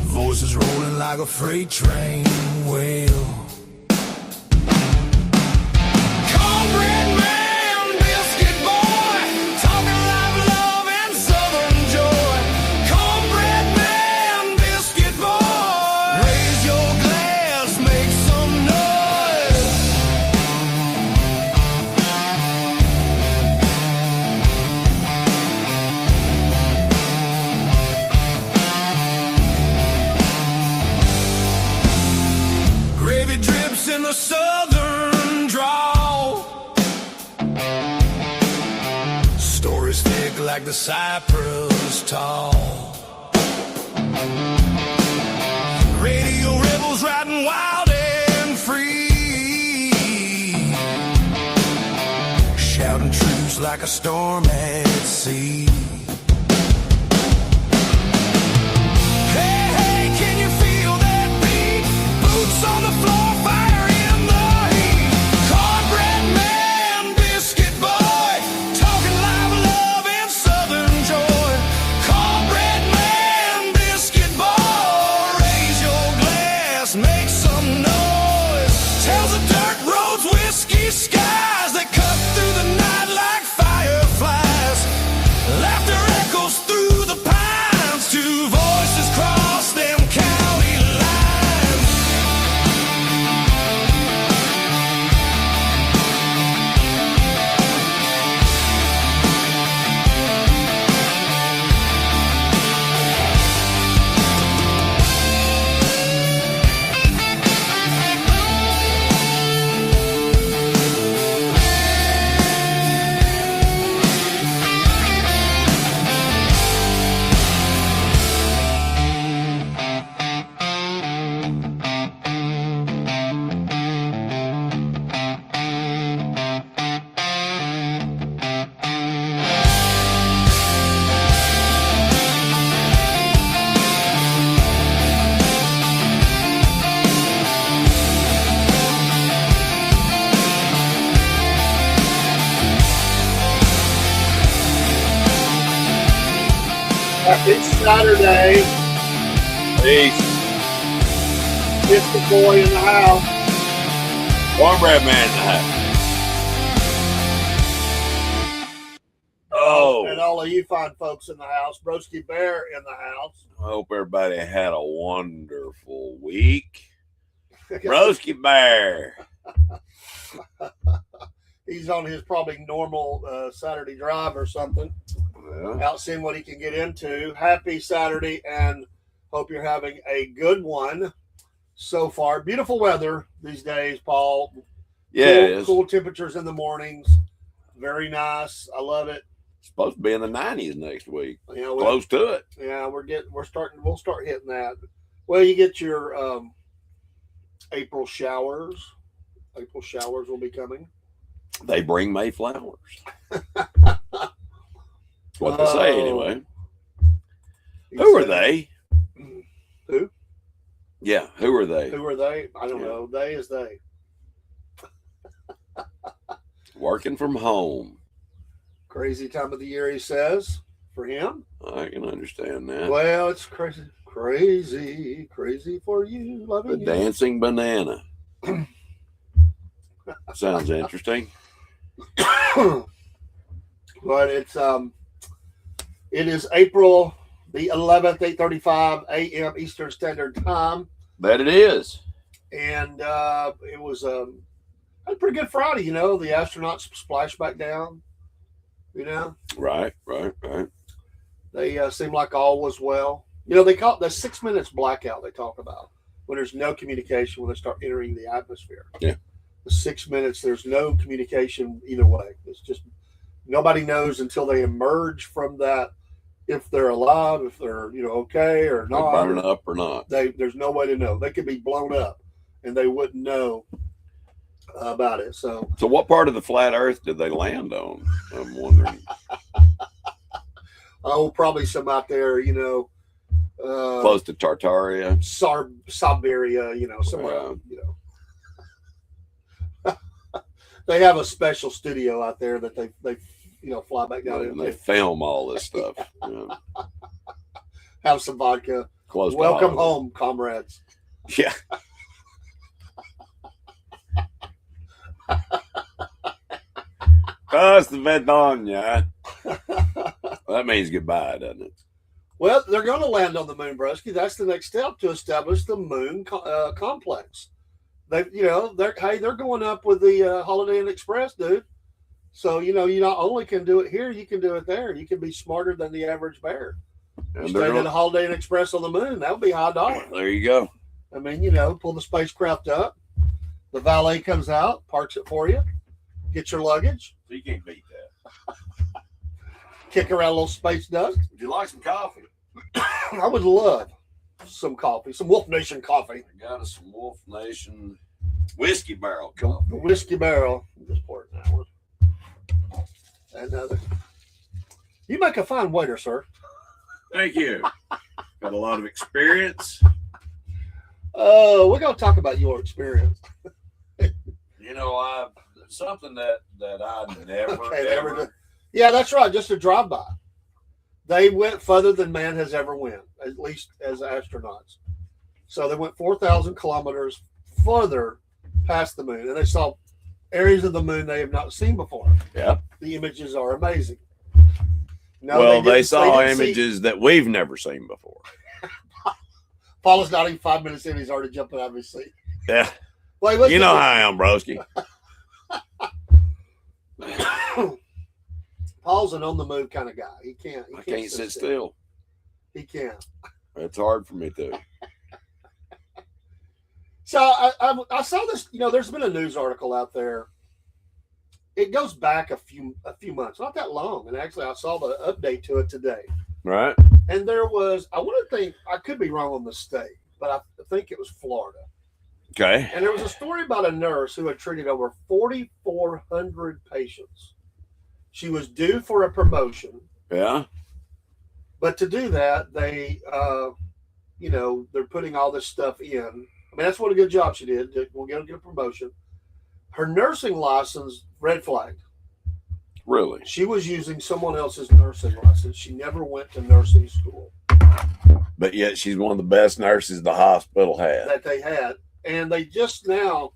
Voices rolling like a freight train. Well, Cornbread man, Biscuit boy, talking live love and southern joy. Cornbread man, Biscuit boy, raise your glass, make some noise. Gravy drips in the southern drawl. Stories thick like the cypress tall. Radio rebels riding wild and free, shouting truths like a storm at sea. Hey, hey, can you feel that beat? Boots on the floor, fire in the heat. Cornbread man, Biscuit boy, talking live love and southern joy. Cornbread man, Biscuit boy, raise your glass, make some noise. Tales of dirt roads, whiskey skies that cut through the night like fireflies. Laughter echoes through the pines, two voices cross them county lines. It's Saturday. Peace. Biscuit boy in the house. Cornbread man in the house. Oh, And all of you fine folks in the house. Broski Bear in the house. I hope everybody had a wonderful week. Broski Bear. He's on his probably normal Saturday drive or something. Well, Out seeing what he can get into. Happy Saturday, and hope you're having a good one so far. Beautiful weather these days, Paul. yeah, cool, it's cool temperatures in the mornings. Very nice. I love it. supposed to be in the 90s next week. You know, Close to it. yeah, we'll start hitting that. Well, you get your April showers. April showers will be coming. They bring May flowers. What they say anyway. Who are they? Who? Yeah, who are they? Who are they? I don't know. They is they. Working from home. Crazy time of the year, he says, for him. I can understand that. Well, it's crazy for you, The loving you. dancing banana. Sounds interesting. But it is April the 11th, 8:35 a.m. Eastern Standard Time, Bet it is. and it was a pretty good Friday. You know, the astronauts splashed back down. You know, Right. they seemed like all was well. You know, they call it the 6 minutes blackout. They talk about when there's no communication when they start entering the atmosphere. Yeah. The 6 minutes, there's no communication either way. It's just nobody knows until they emerge from that, if they're alive, if they're okay or They're not. burning up or not. There's no way to know. They could be blown up, and they wouldn't know about it. So what part of the flat Earth did they land on? I'm wondering. probably some out there, Close to Tartaria. Siberia, somewhere, They have a special studio out there that they fly back down And they film all this stuff. Yeah. have some vodka. Close. Welcome home, comrades. Yeah. Hasta Vidania. That means goodbye, doesn't it? Well, they're going to land on the moon, Brusky. That's the next step to establish the moon complex. They're going up with the Holiday Inn Express, dude. So, you not only can do it here, you can do it there. You can be smarter than the average bear. And Staying in the Holiday Inn Express on the moon, that would be high dollar. There you go. I mean, pull the spacecraft up. The valet comes out, parks it for you, get your luggage. So you can't beat that. Kick around a little space dust. Would you like some coffee? I would love some coffee, some Wolf Nation coffee. I got us some Wolf Nation whiskey barrel coffee. The whiskey barrel. Just pour it in that one. Another. You make a fine waiter, sir. Thank you. Got a lot of experience. We're going to talk about your experience. Something that I never, Okay, ever did. Yeah, that's right. Just a drive-by. They went further than man has ever went, at least as astronauts. So they went 4,000 kilometers further past the moon, and they saw areas of the moon they have not seen before. Yeah. The images are amazing. No, they saw images that we've never seen before. Paula's not even 5 minutes in. He's already jumping out of his seat. Yeah. Wait, you know how I am, broski. Paul's an on-the-move kind of guy. He can't sit still. He can't. It's hard for me too. So I saw this. There's been a news article out there. It goes back a few months, not that long. And actually, I saw the update to it today. Right. And there was, I could be wrong on the state, but I think it was Florida. Okay. And there was a story about a nurse who had treated over 4,400 patients. She was due for a promotion. Yeah. But to do that, they, they're putting all this stuff in. I mean, that's what a good job she did. We'll get a promotion. Her nursing license red flagged. Really? She was using someone else's nursing license. She never went to nursing school. But yet she's one of the best nurses the hospital had. That they had. And they just now,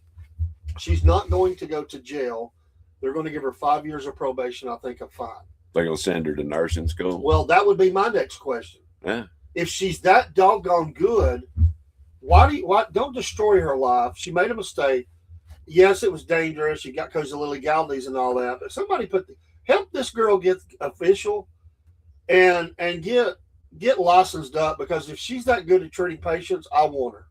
she's not going to go to jail. They're going to give her 5 years of probation, I think, a fine. They're going to send her to nursing school? Well, that would be my next question. Yeah. If she's that doggone good, why don't destroy her life? She made a mistake. Yes, it was dangerous. She got because of illegalities and all that. But somebody help this girl get official and get licensed up, because if she's that good at treating patients, I want her.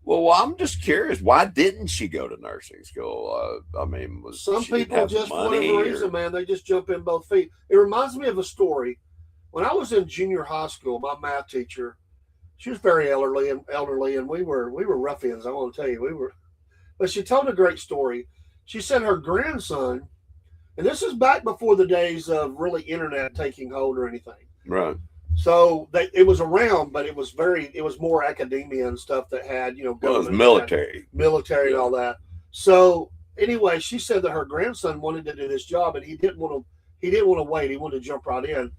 Well, I'm just curious. Why didn't she go to nursing school? Was some people just for whatever reason, man, they just jump in both feet. It reminds me of a story. When I was in junior high school, my math teacher, she was very elderly, and we were ruffians. I want to tell you, but she told a great story. She said her grandson, and this is back before the days of really internet taking hold or anything. Right. So it was around, but it was more academia and stuff that had, it was military and all that. So anyway, she said that her grandson wanted to do this job, and he didn't want to wait. He wanted to jump right in.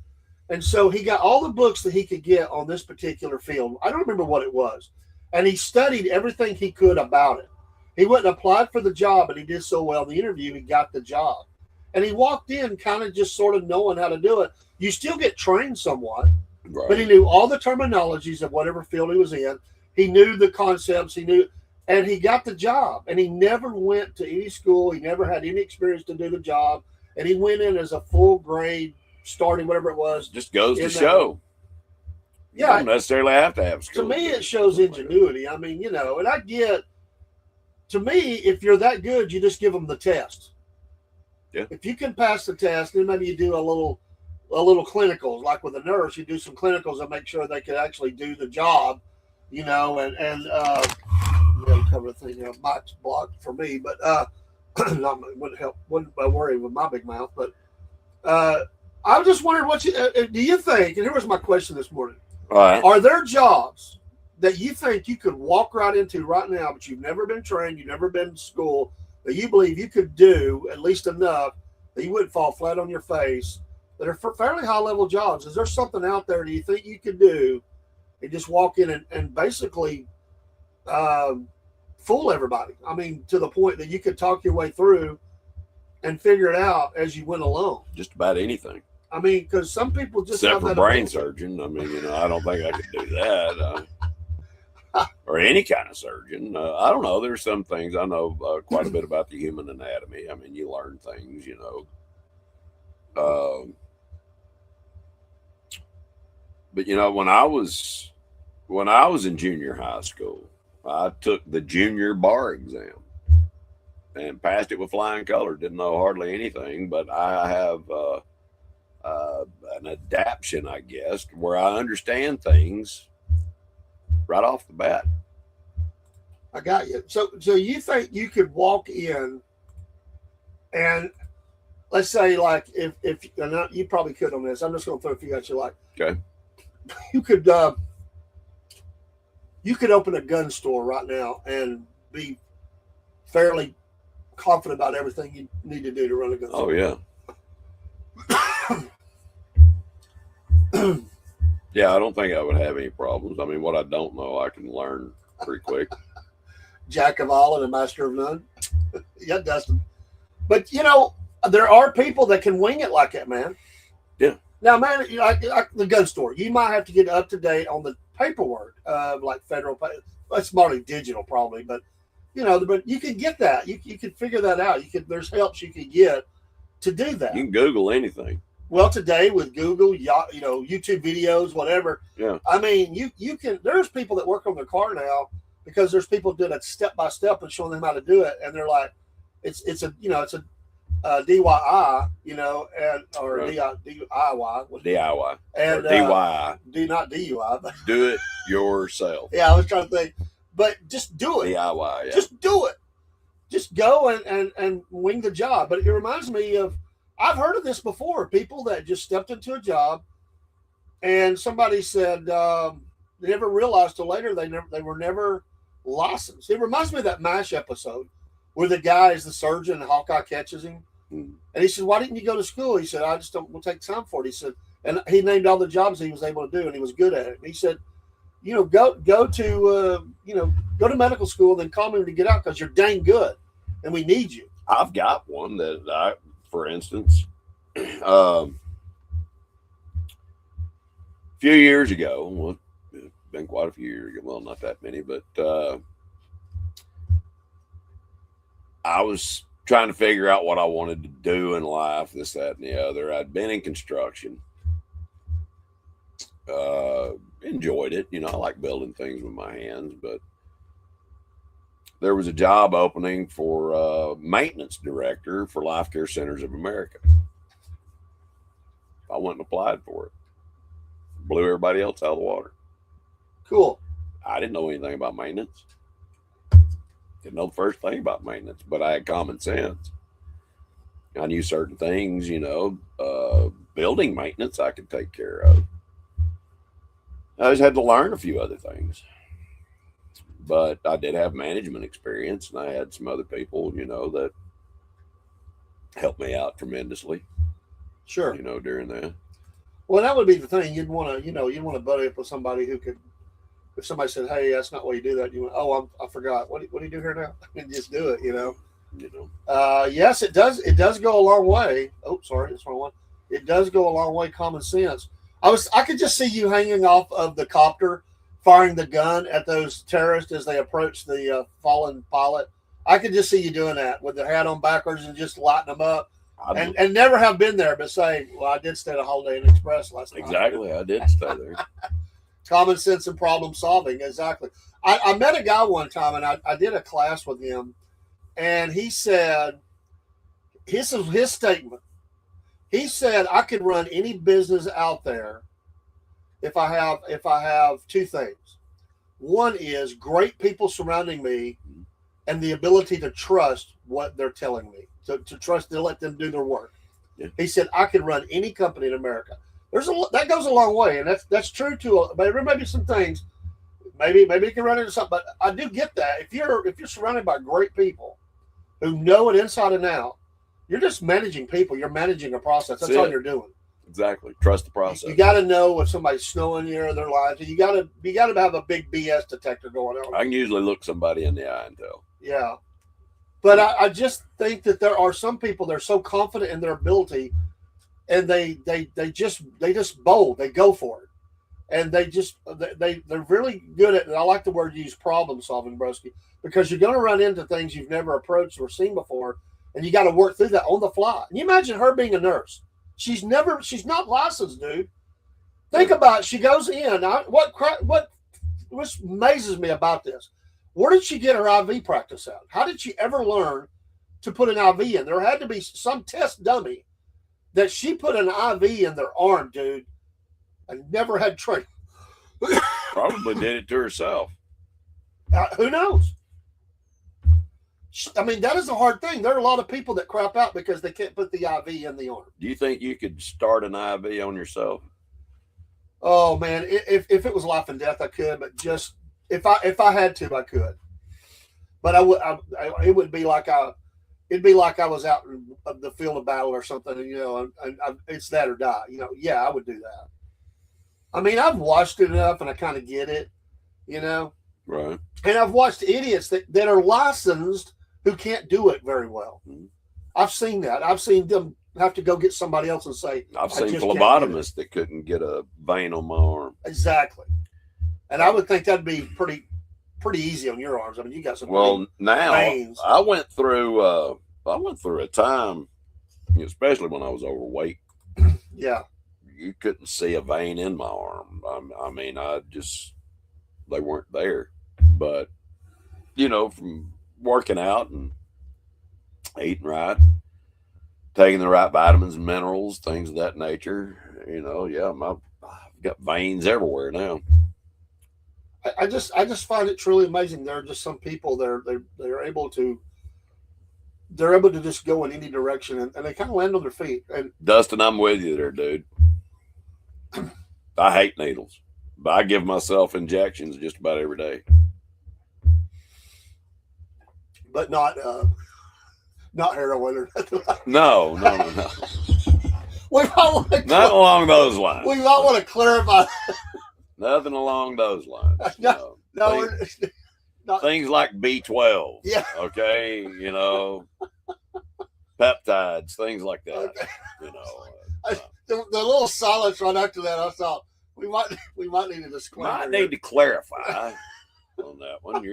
And so he got all the books that he could get on this particular field. I don't remember what it was. And he studied everything he could about it. He went and applied for the job, and he did so well in the interview, he got the job. And he walked in kind of just sort of knowing how to do it. You still get trained somewhat, right. But he knew all the terminologies of whatever field he was in. He knew the concepts. And he got the job. And he never went to any school. He never had any experience to do the job. And he went in as a full grade, starting whatever it was. Just goes to show. You don't necessarily have to have school. To me, it shows ingenuity. I mean, and I get, to me, if you're that good, you just give them the test. Yeah. If you can pass the test, then maybe you do a little clinicals, like with a nurse, you do some clinicals and make sure they can actually do the job, and cover the thing. Mike's blocked for me, but wouldn't worry with my big mouth. But I was just wondering, what do you think? And here was my question this morning: all right. Are there jobs that you think you could walk right into right now, but you've never been trained, you've never been to school, that you believe you could do at least enough that you wouldn't fall flat on your face, that are fairly high-level jobs? Is there something out there do you think you could do and just walk in and basically fool everybody. I mean, to the point that you could talk your way through and figure it out as you went along. Just about anything. I mean, because some people just except have for that brain ability. surgeon. I mean, I don't think I could do that. Or any kind of surgeon. I don't know. There's some things I know quite a bit about the human anatomy. I mean, you learn things, But when I was in junior high school, I took the junior bar exam and passed it with flying colors. Didn't know hardly anything, but I have an adaptation, I guess, where I understand things right off the bat. I got you. So you think you could walk in and let's say like if you probably could on this. I'm just going to throw a few at you like. Okay. You could open a gun store right now and be fairly confident about everything you need to do to run a gun store. Oh yeah. Yeah, I don't think I would have any problems. I mean, what I don't know, I can learn pretty quick. Jack of all and a master of none. Yeah, Dustin. But there are people that can wing it like that, man. Yeah. Now, man, like the gun store, you might have to get up to date on the paperwork of like federal. It's mostly digital, probably, but but you can get that. You can figure that out. There's helps you can get to do that. You can Google anything. Well, today with Google, YouTube videos, whatever. Yeah. I mean, you can. There's people that work on their car now because there's people doing it step by step and showing them how to do it, and they're like, it's a DIY, and or right. DIY, DIY and or DIY. Not DUI, but Do it yourself. yeah, I was trying to think, but just do it. DIY. Yeah. Just do it. Just go and wing the job. But it reminds me of. I've heard of this before. People that just stepped into a job, and somebody said they never realized till later they were never licensed. It reminds me of that MASH episode where the guy is the surgeon and Hawkeye catches him, and he said, "Why didn't you go to school?" He said, "I just don't want to take time for it." He said, and he named all the jobs he was able to do, and he was good at it. And he said, go to medical school, and then call me to get out because you're dang good, and we need you. I've got one that for instance, a few years ago, well, it's been quite a few years ago, well, not that many, but I was trying to figure out what I wanted to do in life, this, that, and the other. I'd been in construction, enjoyed it. I like building things with my hands, but there was a job opening for maintenance director for Life Care Centers of America. I went and applied for it. Blew everybody else out of the water. Cool. I didn't know anything about maintenance. Didn't know the first thing about maintenance, but I had common sense. I knew certain things, building maintenance I could take care of. I just had to learn a few other things. But I did have management experience, and I had some other people, that helped me out tremendously. Sure. During that. Well, that would be the thing. You'd want to buddy up with somebody who could. If somebody said, "Hey, that's not why you do that," you went, "Oh, I forgot. What do you do here now?" And just do it. Yes, it does. It does go a long way. Oh, sorry, that's the wrong one. It does go a long way. Common sense. I could just see you hanging off of the copter, firing the gun at those terrorists as they approach the fallen pilot. I could just see you doing that with the hat on backwards and just lighting them up. And never have been there, but say, well, I did stay at a Holiday Inn Express last night. Exactly, I did stay there. Common sense and problem solving, exactly. I met a guy one time, and I did a class with him, and he said, this is his statement. He said, I could run any business out there if I have two things. One is great people surrounding me and the ability to trust what they're telling me, to trust to let them do their work. Yeah. He said, I could run any company in America. That goes a long way, and that's true to maybe some things. Maybe you can run into something, but I do get that. If you're surrounded by great people who know it inside and out, you're just managing people. You're managing a process. That's all you're doing. Exactly. Trust the process. You got to know if somebody's snowing you or their lives. You got to have a big BS detector going on. I can usually look somebody in the eye and tell. Yeah. But I just think that there are some people that are so confident in their ability, and they just bold. They go for it, and they're really good at. And I like the word you use, problem solving, broski, because you're going to run into things you've never approached or seen before, and you got to work through that on the fly. And you imagine her being a nurse. She's not licensed, dude. Think about it. She goes in. What amazes me about this? Where did she get her IV practice out? How did she ever learn to put an IV in? There had to be some test dummy that she put an IV in their arm, dude, and never had training. Probably did it to herself. Who knows? I mean, that is a hard thing. There are a lot of people that crap out because they can't put the IV in the arm. Do you think you could start an IV on yourself? Oh man, if it was life and death, I could. But just if I had to, I could. But it would be like it'd be like I was out in the field of battle or something, and it's that or die. Yeah, I would do that. I mean, I've watched it enough, and I kind of get it, Right. And I've watched idiots that are licensed who can't do it very well. Mm-hmm. I've seen that. I've seen them have to go get somebody else and say, I've seen phlebotomists that couldn't get a vein on my arm. Exactly. And I would think that'd be pretty easy on your arms. I mean, you got some now veins. I went through a time, especially when I was overweight. Yeah. You couldn't see a vein in my arm. I mean, they weren't there. But, from working out and eating right, taking the right vitamins and minerals, things of that nature, I've got veins everywhere now. I just find it truly amazing. There are just some people they're able to just go in any direction and they kind of land on their feet. And Dustin, I'm with you there, dude. I hate needles, but I give myself injections just about every day. But not heroin or nothing. No. We might want to Not along those lines. We might want to clarify. Nothing along those lines. No, things like B12. Yeah. Okay. Peptides, things like that. Okay. The little silence right after that, I thought we might need a disclaimer. Might need to clarify on that one.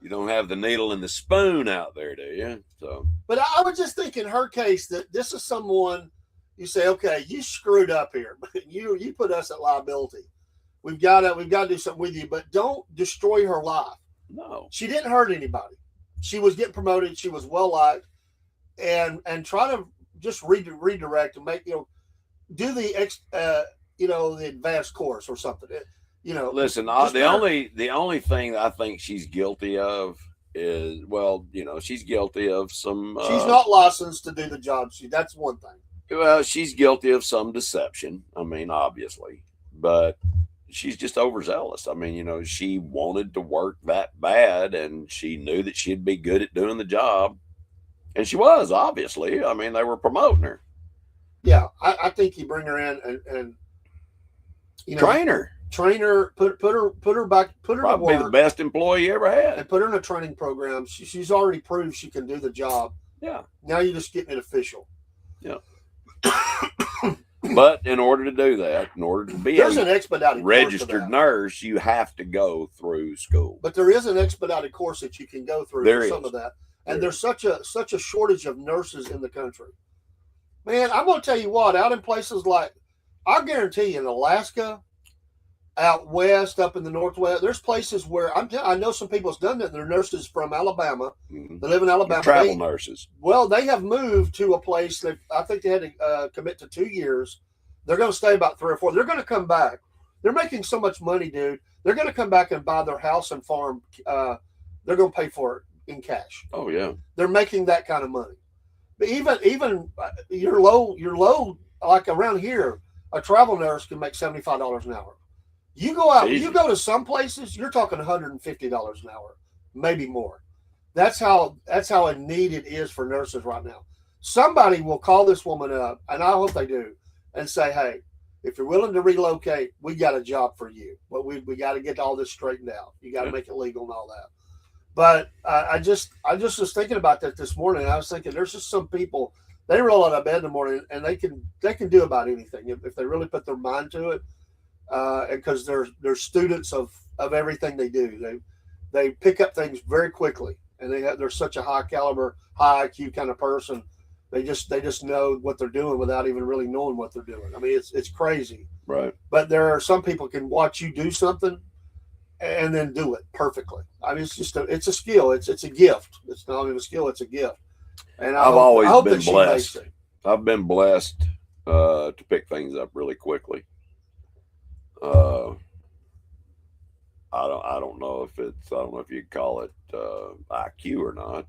You don't have the needle and the spoon out there, do you? So, but I was just thinking, in her case, that this is someone you say, okay, you screwed up here, but you put us at liability. We've got to do something with you, but don't destroy her life. No, she didn't hurt anybody. She was getting promoted. She was well liked, and try to just redirect and make do the the advanced course or something. Listen, the only thing I think she's guilty of is, she's guilty of some. She's not licensed to do the job. That's one thing. Well, she's guilty of some deception. I mean, obviously, but she's just overzealous. I mean, she wanted to work that bad, and she knew that she'd be good at doing the job, and she was, obviously. I mean, they were promoting her. Yeah, I think you bring her in and train her, put her back, put her probably to work, the best employee you ever had, and put her in a training program. She's already proved she can do the job. Yeah. Now you're just getting it official. Yeah. But in order to do that, in order to be there's an expedited registered nurse, you have to go through school. But there is an expedited course that you can go through for some of that. And there's such a shortage of nurses in the country. Man, I'm going to tell you what, out in places like, I guarantee you, in Alaska, out west, up in the Northwest, there's places where I know some people have done that. They're nurses from Alabama. Mm-hmm. They live in Alabama. Travel nurses. Well, they have moved to a place that I think they had to commit to 2 years. They're going to stay about 3 or 4. They're going to come back. They're making so much money, dude. They're going to come back and buy their house and farm. They're going to pay for it in cash. Oh yeah. They're making that kind of money. But even you're low like around here, a travel nurse can make $75 an hour. You go out, Easy. you go to some places, you're talking $150 an hour, maybe more. That's how in need it is for nurses right now. somebody will call this woman up, and I hope they do, and say, hey, if you're willing to relocate, we got a job for you. But we got to get all this straightened out. You got to make it legal and all that. But I just was thinking about that this morning. And I was thinking there's just some people, they roll out of bed in the morning and they can do about anything if they really put their mind to it. Because they're students of everything they do. They pick up things very quickly, and they're such a high caliber, high IQ kind of person. They just know what they're doing without even really knowing what they're doing. I mean, it's crazy. Right. But there are some people can watch you do something and then do it perfectly. I mean, it's a skill. It's a gift. It's not even a skill. It's a gift. And I've always been blessed. I've been blessed to pick things up really quickly. I don't know if you call it IQ or not.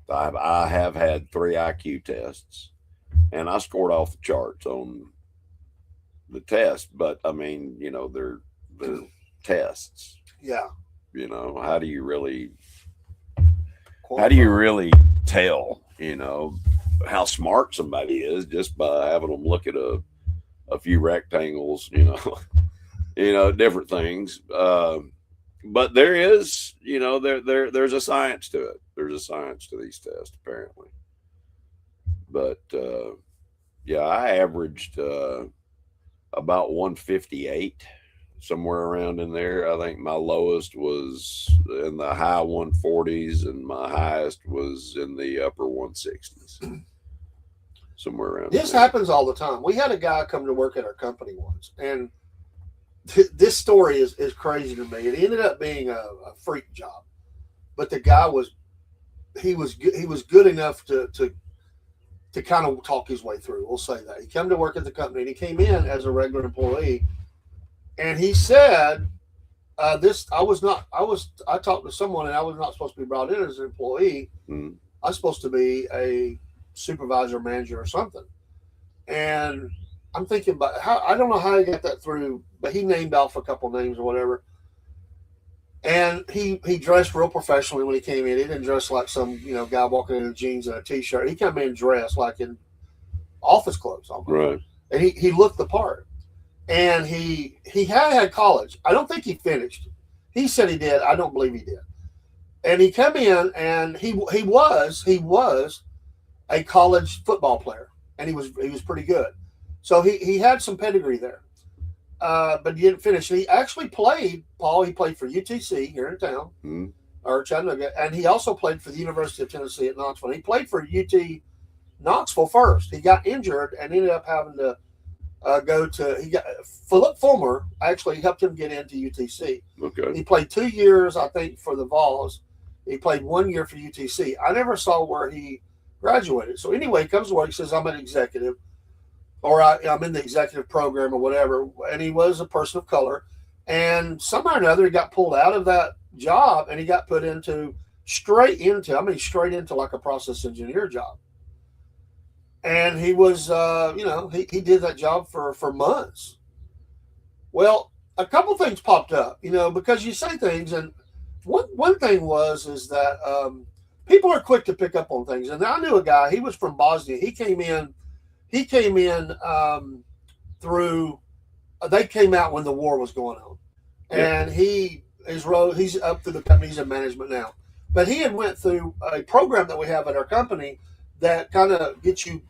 I have had 3 IQ tests, and I scored off the charts on the test. But I mean, they're tests. Yeah. How do you really tell? How smart somebody is just by having them look at a few rectangles. Different things. But there is, there's a science to it. There's a science to these tests, apparently. But I averaged about 158, somewhere around in there. I think my lowest was in the high 140s, and my highest was in the upper 160s. Somewhere around. This happens all the time. We had a guy come to work at our company once, and this story is crazy to me. It ended up being a freak job, but the guy was good enough to kind of talk his way through. We'll say that he came to work at the company, and he came in as a regular employee, and he said, I talked to someone, and I was not supposed to be brought in as an employee. Mm-hmm. I was supposed to be a supervisor, manager, or something, and I'm thinking about I don't know how he got that through, but he named off a couple names or whatever. And he dressed real professionally when he came in. He didn't dress like some, guy walking in jeans and a t-shirt. He came in dressed like in office clothes almost. Right. And he looked the part. And he had college. I don't think he finished. He said he did. I don't believe he did. And he came in, and he was a college football player, and he was pretty good. So he had some pedigree there, but he didn't finish. He actually played, Paul. He played for UTC here in town, or Chattanooga, and he also played for the University of Tennessee at Knoxville. He played for UT Knoxville first. He got injured and ended up having to Philip Fulmer actually helped him get into UTC. Okay. He played 2 years, I think, for the Vols. He played 1 year for UTC. I never saw where he graduated. So anyway, he comes to work. He says, I'm an executive. Or I'm in the executive program or whatever, and he was a person of color. And somehow or another, he got pulled out of that job, and he got put straight into like a process engineer job. And he was, he did that job for months. Well, a couple things popped up, because you say things, and one thing is that people are quick to pick up on things. And I knew a guy, he was from Bosnia. He came in they came out when the war was going on, and he's up through the company. He's in management now, but he had went through a program that we have at our company that kind of gets you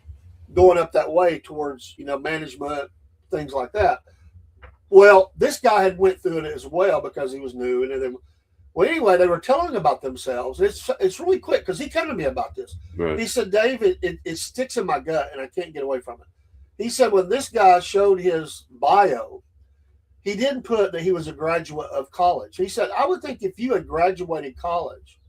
going up that way towards, management, things like that. Well, this guy had went through it as well because he was new, and then, well, anyway, they were telling about themselves. It's really quick because he came to me about this. Right. He said, Dave, it sticks in my gut and I can't get away from it. He said when this guy showed his bio, he didn't put that he was a graduate of college. He said, I would think if you had graduated college,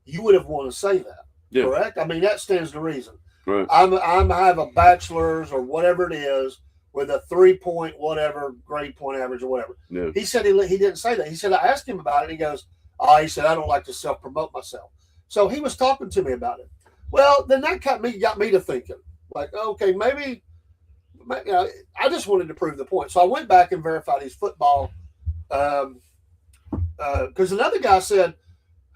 you would have wanted to say that. Yeah. Correct? I mean, that stands to reason. Right. I have a bachelor's or whatever it is with a 3-point whatever grade point average or whatever. Yeah. He said he didn't say that. He said, I asked him about it. He goes, he said, I don't like to self-promote myself. So he was talking to me about it. Well, then that got me to thinking, like, okay, maybe I just wanted to prove the point. So I went back and verified his football because another guy said,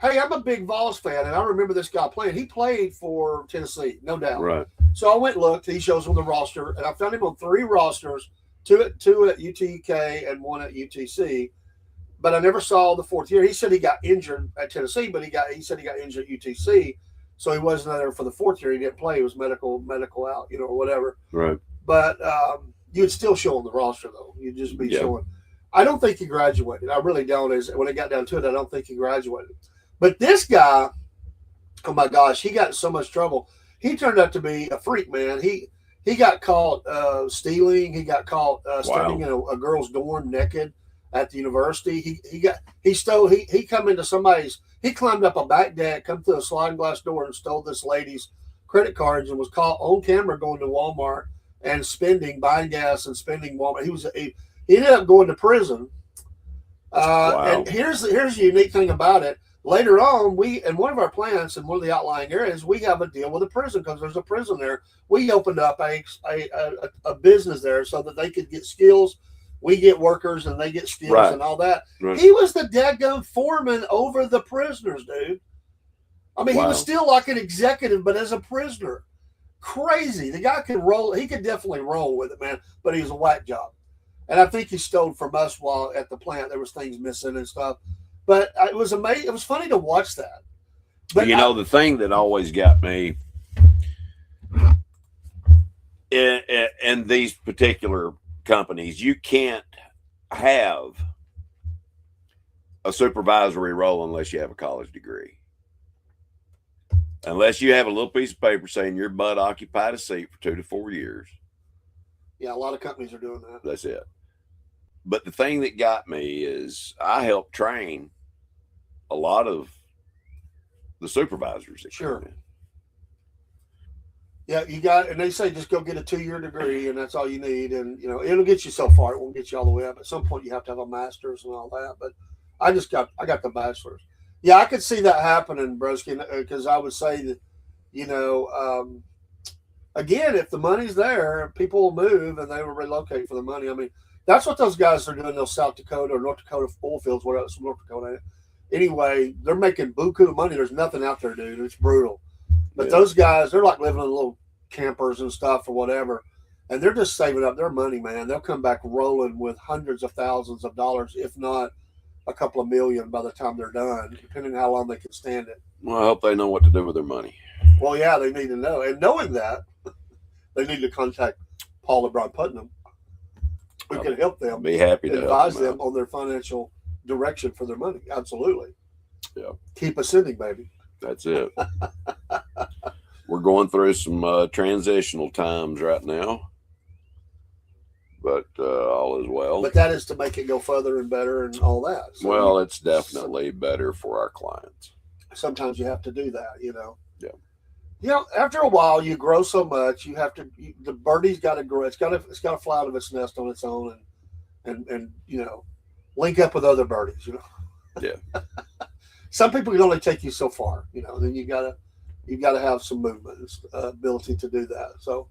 hey, I'm a big Vols fan, and I remember this guy playing. He played for Tennessee, no doubt. Right. So I went and looked. He shows on the roster, and I found him on 3 rosters, two at UTK and 1 at UTC. But I never saw the 4th year. He said he got injured at Tennessee, but he said he got injured at UTC, so he wasn't there for the 4th year. He didn't play. He was medical out, or whatever. Right. But you'd still show on the roster, though. You'd just be showing. I don't think he graduated. I really don't. When it got down to it, I don't think he graduated. But this guy, oh my gosh, he got in so much trouble. He turned out to be a freak, man. He got caught stealing. He got caught standing in a girl's dorm naked at the university. He come into somebody's. He climbed up a back deck, come through a sliding glass door, and stole this lady's credit cards, and was caught on camera going to Walmart and buying gas and spending Walmart. He ended up going to prison. And here's the unique thing about it. Later on, in one of our plants in one of the outlying areas, we have a deal with a prison because there's a prison there. We opened up a business there so that they could get skills. We get workers and they get skills and all that. Right. He was the daggone foreman over the prisoners, dude. I mean, he was still like an executive, but as a prisoner. Crazy. The guy could roll. He could definitely roll with it, man, but he was a whack job. And I think he stole from us while at the plant. There was things missing and stuff. But it was amazing. It was funny to watch that. But the thing that always got me in these particular companies, you can't have a supervisory role unless you have a college degree. Unless you have a little piece of paper saying your butt occupied a seat for 2 to 4 years. Yeah, a lot of companies are doing that. That's it. But the thing that got me is I helped train a lot of the supervisors that come in. Yeah, and they say just go get a 2-year degree and that's all you need. And, it'll get you so far. It won't get you all the way up. At some point you have to have a master's and all that. But I got the bachelor's. Yeah, I could see that happening, Broski, because I would say that, again, if the money's there, people will move and they will relocate for the money. I mean, that's what those guys are doing. Those South Dakota or North Dakota oil fields, what else? North Dakota. Anyway, they're making buku of money. There's nothing out there, dude. It's brutal. But those guys, they're like living in little campers and stuff or whatever. And they're just saving up their money, man. They'll come back rolling with hundreds of thousands of dollars, if not a couple of million by the time they're done, depending on how long they can stand it. Well, I hope they know what to do with their money. Well, yeah, they need to know. And knowing that, they need to contact Paul LeBron Putnam, who can help them. Be happy to advise them on their financial direction for their money. Absolutely. Yeah. Keep ascending, baby. That's it. We're going through some transitional times right now, but all is well. But that is to make it go further and better and all that. So it's definitely better for our clients. Sometimes you have to do that, Yeah. After a while, you grow so much. You have to. The birdie's got to grow. It's got to fly out of its nest on its own, and link up with other birdies. Yeah. Some people can only take you so far. Then you gotta have some movement, ability to do that. So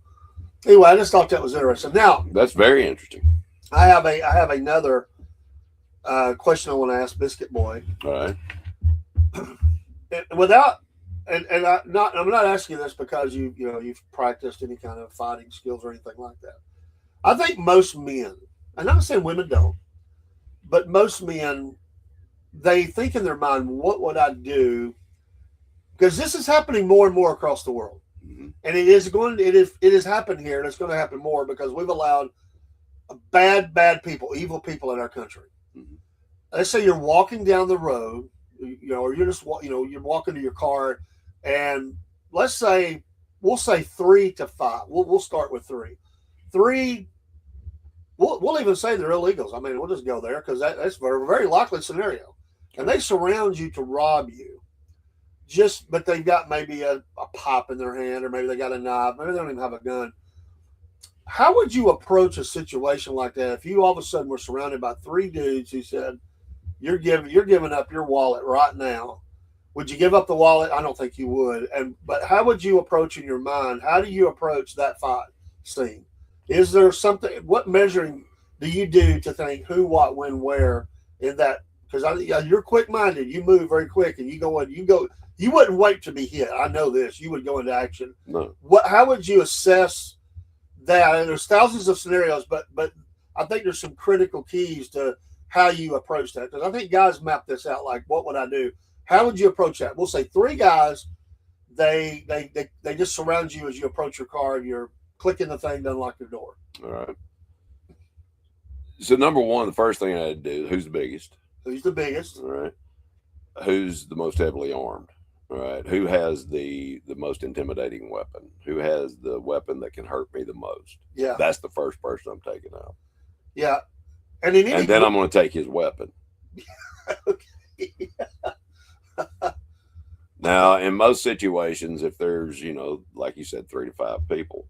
anyway, I just thought that was interesting. Now that's very interesting. I have another question I want to ask Biscuit Boy. All right. I'm not asking this because you've practiced any kind of fighting skills or anything like that. I think most men, I'm not saying women don't, but most men, they think in their mind, what would I do? Because this is happening more and more across the world. Mm-hmm. And it has happened here, and it's going to happen more because we've allowed bad people, evil people in our country. Mm-hmm. Let's say you're walking down the road, or you're just, you're walking to your car, and we'll say 3 to 5. We'll start with 3. 3. We'll even say they're illegals. I mean, we'll just go there because that's a very, very likely scenario. And they surround you to rob you. But they've got maybe a pop in their hand, or maybe they got a knife, maybe they don't even have a gun. How would you approach a situation like that if you all of a sudden were surrounded by 3 dudes who said, you're giving up your wallet right now? Would you give up the wallet? I don't think you would. But how would you approach in your mind? How do you approach that fight scene? Is there something? What measuring do you do to think who, what, when, where in that because you're quick-minded. You move very quick, and you go. You wouldn't wait to be hit. I know this. You would go into action. No. How would you assess that? And there's thousands of scenarios, but I think there's some critical keys to how you approach that. Because I think guys map this out. Like, what would I do? How would you approach that? We'll say 3 guys. They just surround you as you approach your car, and you're clicking the thing to unlock your door. All right. So number one, the first thing I had to do, who's the biggest? Who's the biggest? All right. Who's the most heavily armed? All right. Who has the most intimidating weapon? Who has the weapon that can hurt me the most? Yeah. That's the first person I'm taking out. Yeah. And then I'm going to take his weapon. Okay. Now, in most situations, if there's, like you said, 3 to 5 people,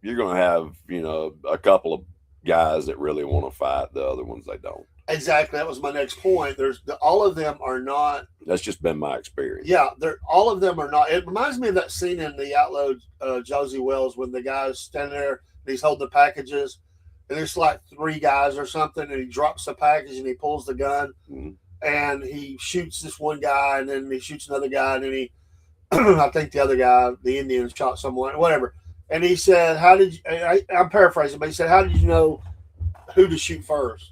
you're going to have, a couple of guys that really want to fight. The other ones, they don't. Exactly. That was my next point. All of them are not. That's just been my experience. Yeah. All of them are not. It reminds me of that scene in The Outlaw, Josie Wells, when the guy's standing there and he's holding the packages, and there's like 3 guys or something, and he drops the package and he pulls the gun. Mm-hmm. And he shoots this one guy, and then he shoots another guy, and then he, I think the other guy, the Indian, shot someone, whatever. And he said, I'm paraphrasing, but he said, how did you know who to shoot first?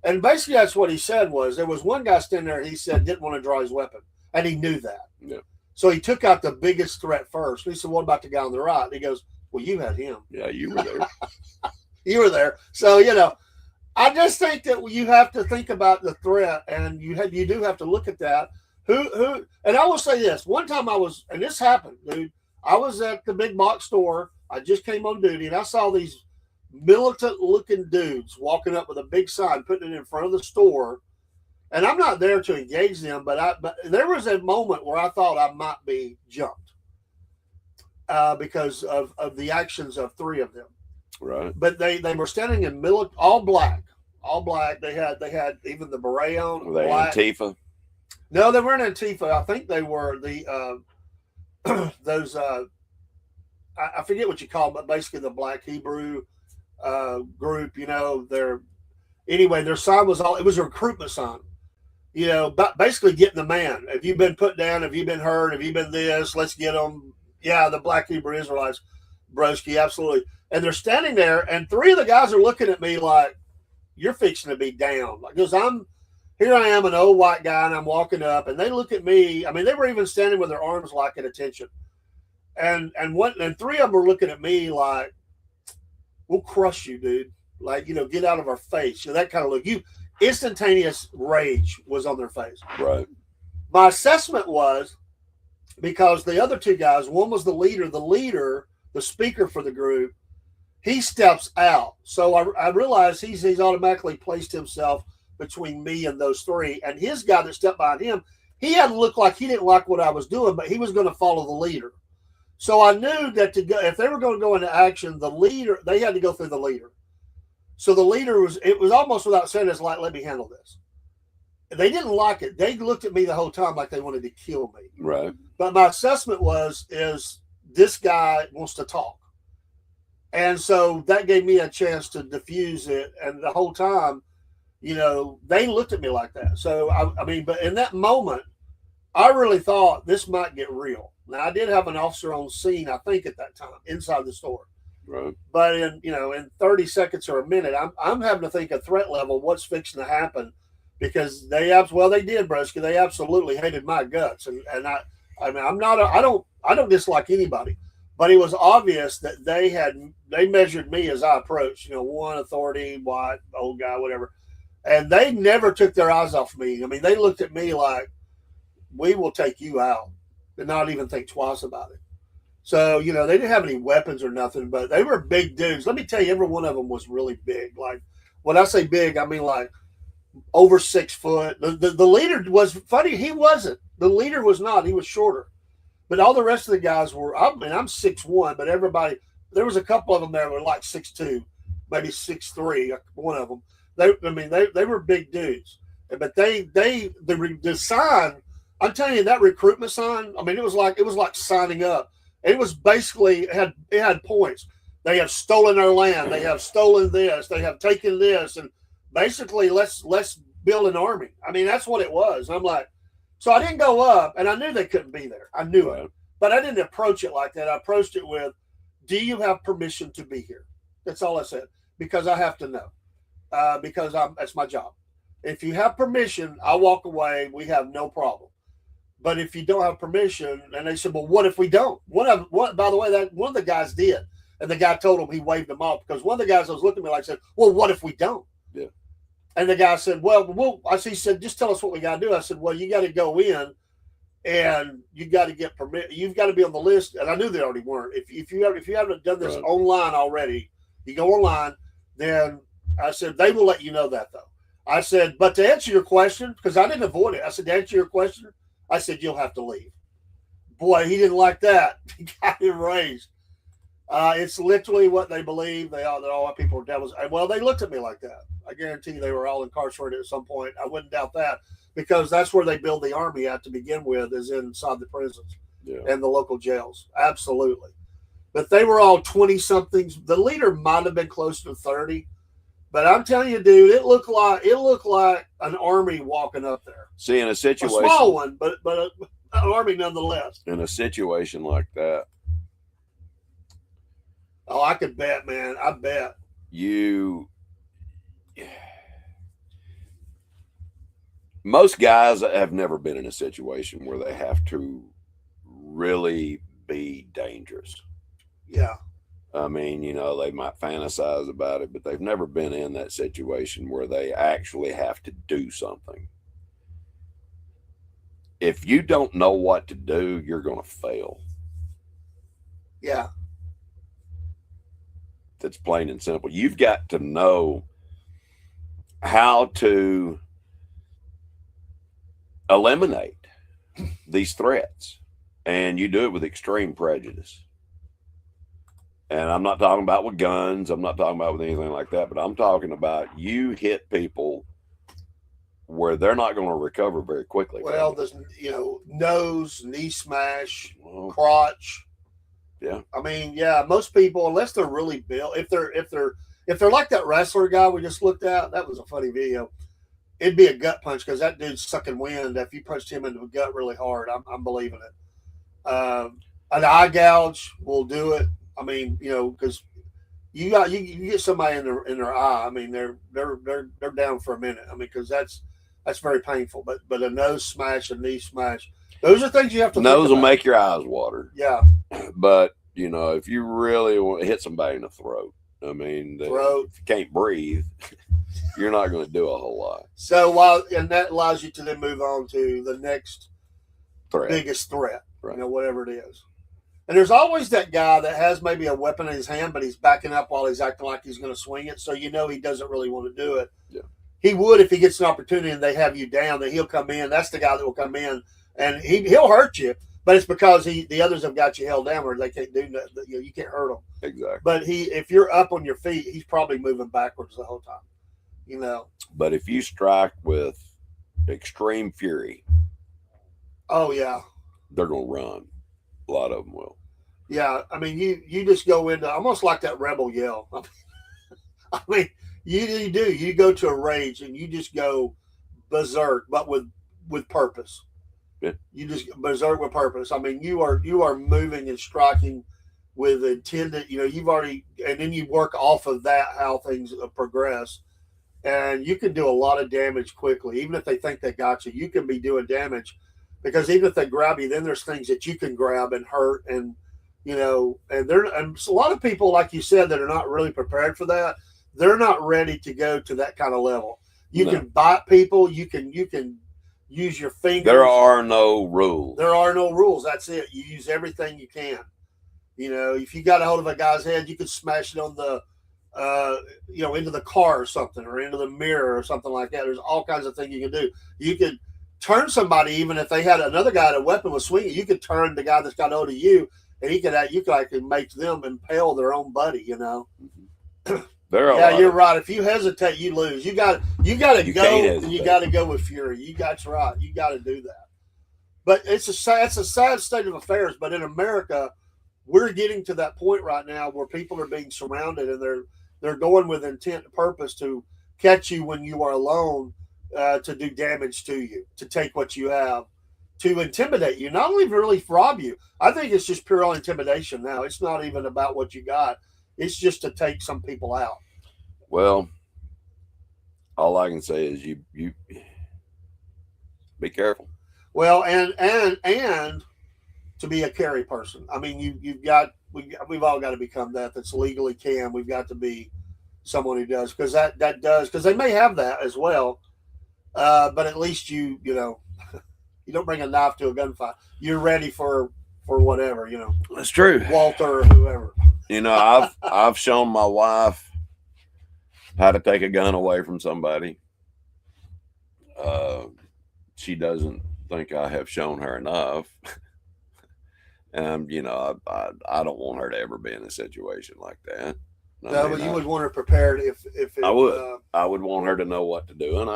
And basically that's what he said was, there was one guy standing there, he said, didn't want to draw his weapon. And he knew that. Yeah. So he took out the biggest threat first. He said, what about the guy on the right? And he goes, well, you had him. Yeah, you were there. You were there. So, I just think that you have to think about the threat, and you do have to look at that. Who? And I will say this: one time and this happened, dude. I was at the big box store. I just came on duty, and I saw these militant-looking dudes walking up with a big sign, putting it in front of the store. And I'm not there to engage them, but there was a moment where I thought I might be jumped because of the actions of 3 of them. Right. But they were standing in all black. They had even the beret on. Were they Antifa? No, they weren't Antifa. I think they were the those I forget what you call them, but basically the Black Hebrew group. Their sign was it was a recruitment sign. But basically getting the man. Have you been put down? Have you been hurt? Have you been this? Let's get them. Yeah, the Black Hebrew Israelites, broski, absolutely. And they're standing there, and 3 of the guys are looking at me like, you're fixing to be down. Because I am an old white guy, and I'm walking up, and they look at me. I mean, they were even standing with their arms like at attention. And 3 of them were looking at me like, we'll crush you, dude. Like, get out of our face. That kind of look. Instantaneous rage was on their face. Right. My assessment was, because the other 2 guys, one was the leader, the speaker for the group, he steps out. So I realized he's automatically placed himself between me and those 3. And his guy that stepped behind him, he had to look like he didn't like what I was doing, but he was going to follow the leader. So I knew that if they were going to go into action, they had to go through the leader. So the leader it was almost without saying, it's like, let me handle this. They didn't like it. They looked at me the whole time like they wanted to kill me. Right. But my assessment is this guy wants to talk. And so that gave me a chance to diffuse it. And the whole time, they looked at me like that. So, but in that moment, I really thought this might get real. Now, I did have an officer on scene, I think, at that time, inside the store. Right. But in 30 seconds or a minute, I'm having to think of threat level, what's fixing to happen. Because they did, Broski. They absolutely hated my guts. And I don't dislike anybody. But it was obvious that they measured me as I approached, one authority, white, old guy, whatever. And they never took their eyes off me. I mean, they looked at me like, we will take you out, and not even think twice about it. So, they didn't have any weapons or nothing, but they were big dudes. Let me tell you, every one of them was really big. Like, when I say big, I mean like over 6 foot. The leader was funny. He wasn't. The leader was not. He was shorter. But all the rest of the guys were, I'm 6'1", but everybody, there was a couple of them there that were like 6'2", maybe 6'3", one of them. They were big dudes. But the sign, I'm telling you, that recruitment sign, it was like signing up. It was basically, it had points. They have stolen our land. They have stolen this. They have taken this. And basically let's build an army. I mean, that's what it was. I'm like, so I didn't go up, and I knew they couldn't be there. I knew it, but I didn't approach it like that. I approached it with, do you have permission to be here? That's all I said, because I have to know, because that's my job. If you have permission, I'll walk away. We have no problem. But if you don't have permission, and they said, well, what if we don't? What? By the way, that one of the guys did, and the guy told him he waved them off, because one of the guys that was looking at me like said, well, what if we don't? Yeah. And the guy said, he said, just tell us what we got to do. I said, well, you got to go in, and you got to get permit. You've got to be on the list. And I knew they already weren't. If you haven't done this online already, you go online. Then I said they will let you know that though. I said, but to answer your question, because I didn't avoid it. I said, to answer your question, I said you'll have to leave. Boy, he didn't like that. He got him raised. It's literally what they believe. That all people are devils. Well, they looked at me like that. I guarantee you they were all incarcerated at some point. I wouldn't doubt that, because that's where they build the army at to begin with, is inside the prisons and the local jails. Absolutely. But they were all 20-somethings. The leader might have been close to 30. But I'm telling you, dude, it looked like an army walking up there. See, in a situation, a small one, but an army nonetheless. In a situation like that, oh, I could bet, man. I bet most guys have never been in a situation where they have to really be dangerous. Yeah. I mean, they might fantasize about it, but they've never been in that situation where they actually have to do something. If you don't know what to do, you're going to fail. Yeah. That's plain and simple. You've got to know how to eliminate these threats, and you do it with extreme prejudice. And I'm not talking about with guns. I'm not talking about with anything like that, but I'm talking about you hit people where they're not going to recover very quickly. Well, there's, nose, knee smash, crotch. Yeah. I mean, yeah, most people, unless they're really built, if they're like that wrestler guy we just looked at, that was a funny video. It'd be a gut punch, because that dude's sucking wind. If you punched him into the gut really hard, I'm believing it. An eye gouge will do it. I mean, because you get somebody in their eye. I mean, they're down for a minute. I mean, because that's very painful. But a nose smash, a knee smash, those are things you have to. Nose will make your eyes water. Yeah. But if you really want to hit somebody in the throat, I mean, if you can't breathe, you're not going to do a whole lot. So and that allows you to then move on to the next biggest threat, right. Whatever it is. And there's always that guy that has maybe a weapon in his hand, but he's backing up while he's acting like he's going to swing it. So he doesn't really want to do it. Yeah. He would if he gets an opportunity and they have you down, that he'll come in. That's the guy that will come in, and he'll hurt you. But it's because the others have got you held down where they can't do nothing. You can't hurt them. Exactly. But if you're up on your feet, he's probably moving backwards the whole time. But if you strike with extreme fury, oh yeah, they're going to run. A lot of them will. Yeah, I mean, you just go into almost like that rebel yell. I mean, you do. You go to a rage and you just go berserk, but with purpose. Yeah. You just berserk with purpose. I mean, you are moving and striking with intended. You've already, and then you work off of that how things progress, and you can do a lot of damage quickly. Even if they think they got you, you can be doing damage. Because even if they grab you, then there's things that you can grab and hurt, and and a lot of people, like you said, that are not really prepared for that. They're not ready to go to that kind of level. You can bite people. You can use your fingers. There are no rules. There are no rules. That's it. You use everything you can. If you got a hold of a guy's head, you could smash it on the, into the car or something, or into the mirror or something like that. There's all kinds of things you can do. You could turn somebody, even if they had another guy that a weapon was swinging, you could turn the guy that's got hold of you, and you could make them impale their own buddy. You're right. If you hesitate, you lose. You got to go, and you got to go with fury. That's right. You got to do that. But it's a sad state of affairs. But in America, we're getting to that point right now where people are being surrounded, and they're going with intent and purpose to catch you when you are alone, to do damage to you, to take what you have, to intimidate you, not only really rob you. I think it's just pure intimidation now. It's not even about what you got. It's just to take some people out. Well, all I can say is you be careful. Well, and to be a carry person. I mean, we've all got to become that. That's legally can. We've got to be someone who does, because that does, because they may have that as well. But at least you don't bring a knife to a gunfight. You're ready for whatever, That's true. Walter or whoever. I've shown my wife how to take a gun away from somebody. She doesn't think I have shown her enough. And I don't want her to ever be in a situation like that. But you would want her prepared if I would. I would want her to know what to do, and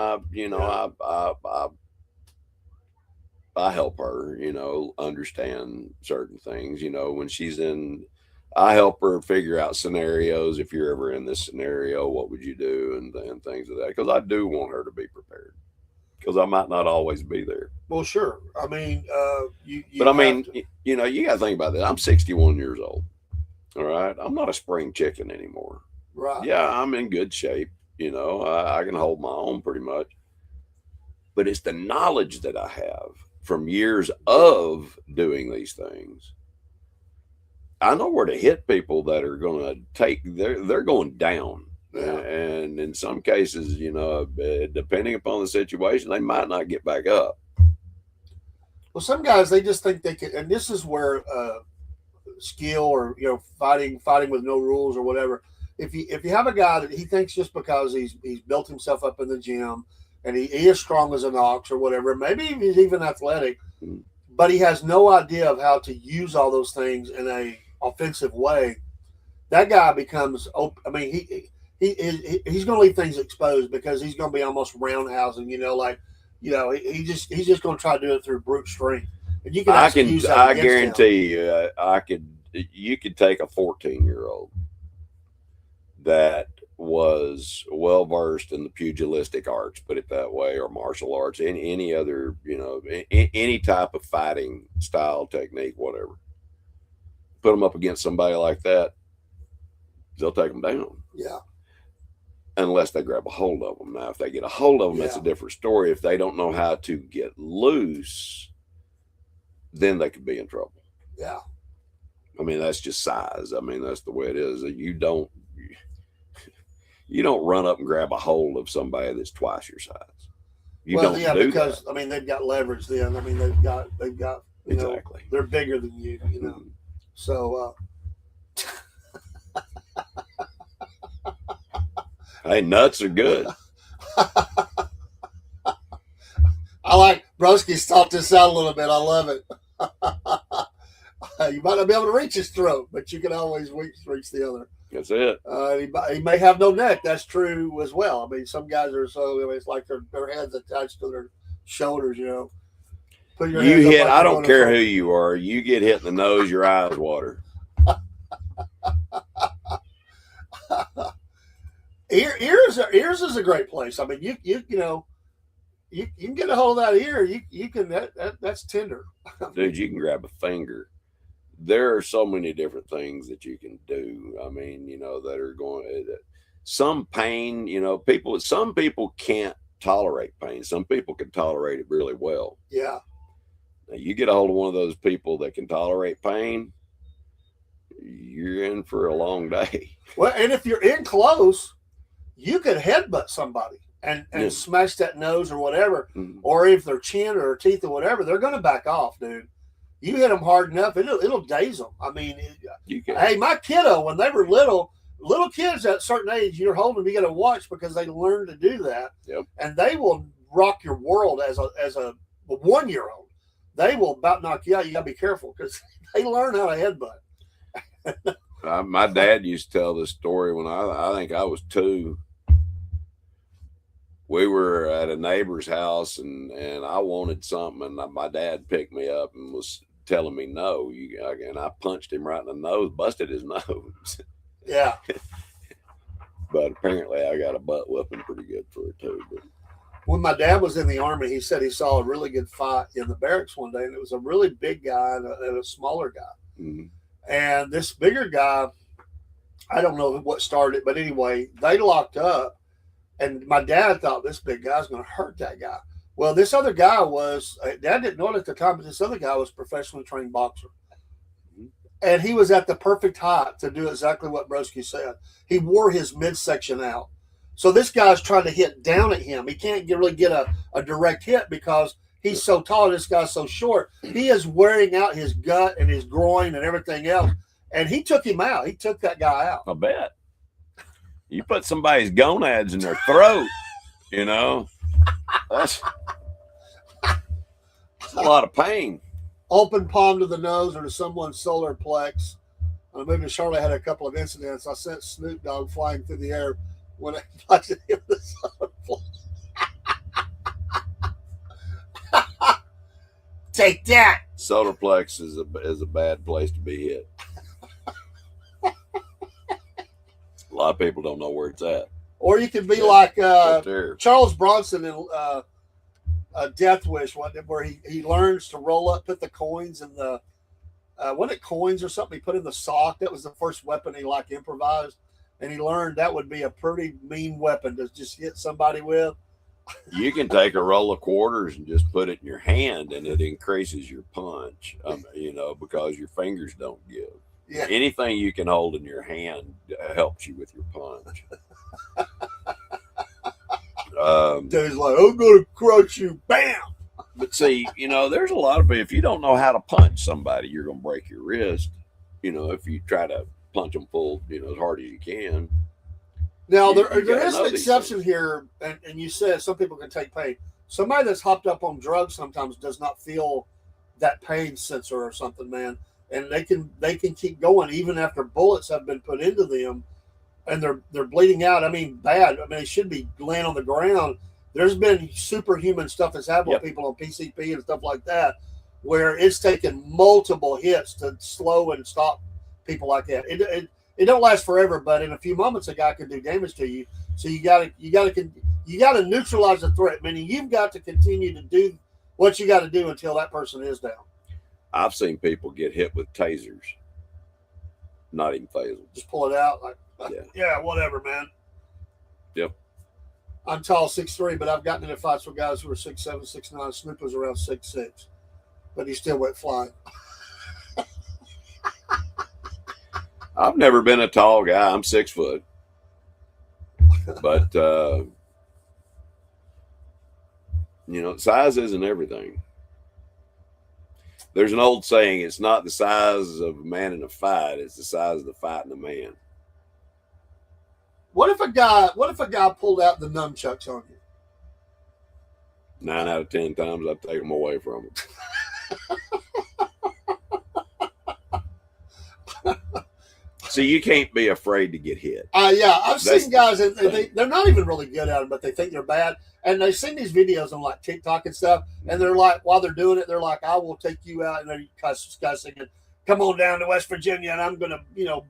I help her, understand certain things. When she's in, I help her figure out scenarios. If you're ever in this scenario, what would you do, and things of that. Because I do want her to be prepared, because I might not always be there. Well, sure. I mean, you got to think about that. I'm 61 years old. All right, I'm not a spring chicken anymore. Right. Yeah, I'm in good shape. I can hold my own pretty much. But it's the knowledge that I have from years of doing these things. I know where to hit people that are going to they're going down. Yeah. And in some cases, depending upon the situation, they might not get back up. Well, some guys, they just think they can, and this is where skill or fighting with no rules or whatever. If you have a guy that he thinks just because he's built himself up in the gym and he is strong as an ox or whatever, maybe he's even athletic, but he has no idea of how to use all those things in a offensive way, that guy becomes, I mean, he's going to leave things exposed, because he's going to be almost roundhousing, he's just going to try to do it through brute strength. And you can I guarantee you, you could take a 14-year-old that was well versed in the pugilistic arts, put it that way, or martial arts, any other, any type of fighting style, technique, whatever. Put them up against somebody like that, they'll take them down. Yeah. Unless they grab a hold of them. Now, if they get a hold of them, that's a different story. If they don't know how to get loose, then they could be in trouble. Yeah. I mean, that's just size. I mean, that's the way it is. You don't run up and grab a hold of somebody that's twice your size. Because I mean, they've got leverage then. I mean, they've got exactly. They're bigger than you, Mm-hmm. So hey, nuts are good. I like Broski's thought this out a little bit. I love it. You might not be able to reach his throat, but you can always reach the other. That's it. He may have no neck. That's true as well. I mean, some guys are it's like their heads attached to their shoulders. Put your hands up. I don't care who you are. You get hit in the nose, your eyes water. Ears is a great place. I mean, you can get a hold of that ear. You can that's tender. Dude, you can grab a finger. There are so many different things that you can do. I mean, that are going. Some pain, some people can't tolerate pain. Some people can tolerate it really well. Yeah. Now, you get a hold of one of those people that can tolerate pain, you're in for a long day. Well, and if you're in close, you could headbutt somebody and smash that nose or whatever, or if their chin or their teeth or whatever, they're going to back off, dude. You hit them hard enough, it'll daze them. I mean, hey, my kiddo, when they were little kids at a certain age, you're holding them, you got to watch, because they learn to do that. Yep. And they will rock your world as a 1-year-old. They will about knock you out. You got to be careful, because they learn how to headbutt. My dad used to tell this story when I think I was 2. We were at a neighbor's house, and I wanted something, and my dad picked me up and was telling me no. And I punched him right in the nose, busted his nose. Yeah. But apparently I got a butt whipping pretty good for it too. But When my dad was in the Army, he said he saw a really good fight in the barracks one day, and it was a really big guy and a smaller guy. mm-hmm. And this bigger guy, I don't know what started it, but anyway, they locked up, and my dad thought this big guy's going to hurt that guy. Well, this other guy was, Dad didn't know it at the time, but this other guy was a professionally trained boxer. And he was at the perfect height to do exactly what Broski said. He wore his midsection out. So this guy's trying to hit down at him. He can't really get a direct hit because he's so tall. This guy's so short. He is wearing out his gut and his groin and everything else. And he took him out. He took that guy out. I bet. You put somebody's gonads in their throat, you know, that's a lot of pain. Open palm to the nose or to someone's solar plex. I moved to Charlotte, had a couple of incidents. I sent Snoop Dogg flying through the air when I touched him the solar plex. Take that. Solar plex is a bad place to be hit. A lot of people don't know where it's at. Or you can be like Right there. Charles Bronson in Death Wish, where he learns to roll up, put the coins in the wasn't it coins or something he put in the sock? That was the first weapon he like improvised, and he learned that would be a pretty mean weapon to just hit somebody with. You can take a roll of quarters and just put it in your hand, and it increases your punch. You know, because your fingers don't give. Yeah. Anything you can hold in your hand helps you with your punch. Dude's like, I'm gonna crush you, bam. But see, you know, there's a lot of people. If you don't know how to punch somebody, you're gonna break your wrist. You know, if you try to punch them full, you know, as hard as you can. Now there gotta is know an these exception things. here, and you said some people can take pain. Somebody that's hopped up on drugs sometimes does not feel that pain sensor or something, man, and they can keep going even after bullets have been put into them, and they're bleeding out. I mean, bad. I mean, they should be laying on the ground. There's been superhuman stuff that's happened with people on PCP and stuff like that, where it's taken multiple hits to slow and stop people like that. It don't last forever, but in a few moments, a guy can do damage to you. So you gotta neutralize the threat. Meaning you've got to continue to do what you got to do until that person is down. I've seen people get hit with tasers, not even phasers. Just pull it out, like Yeah. yeah, whatever, man. Yep. I'm tall, 6'3", but I've gotten into fights with guys who are 6'7", 6'9". Snoop was around 6'6", but he still went flying. I've never been a tall guy. I'm 6 foot. But, you know, size isn't everything. There's an old saying, it's not the size of a man in a fight, it's the size of the fight in a man. What if a guy pulled out the nunchucks on you? 9 out of 10 times, I'd take them away from him. See, you can't be afraid to get hit. Yeah, I've seen guys, and they're not even really good at them, but they think they're bad. And they've seen these videos on like TikTok and stuff, and they're like, while they're doing it, they're like, I will take you out, and they're cussing, come on down to West Virginia, and I'm going to,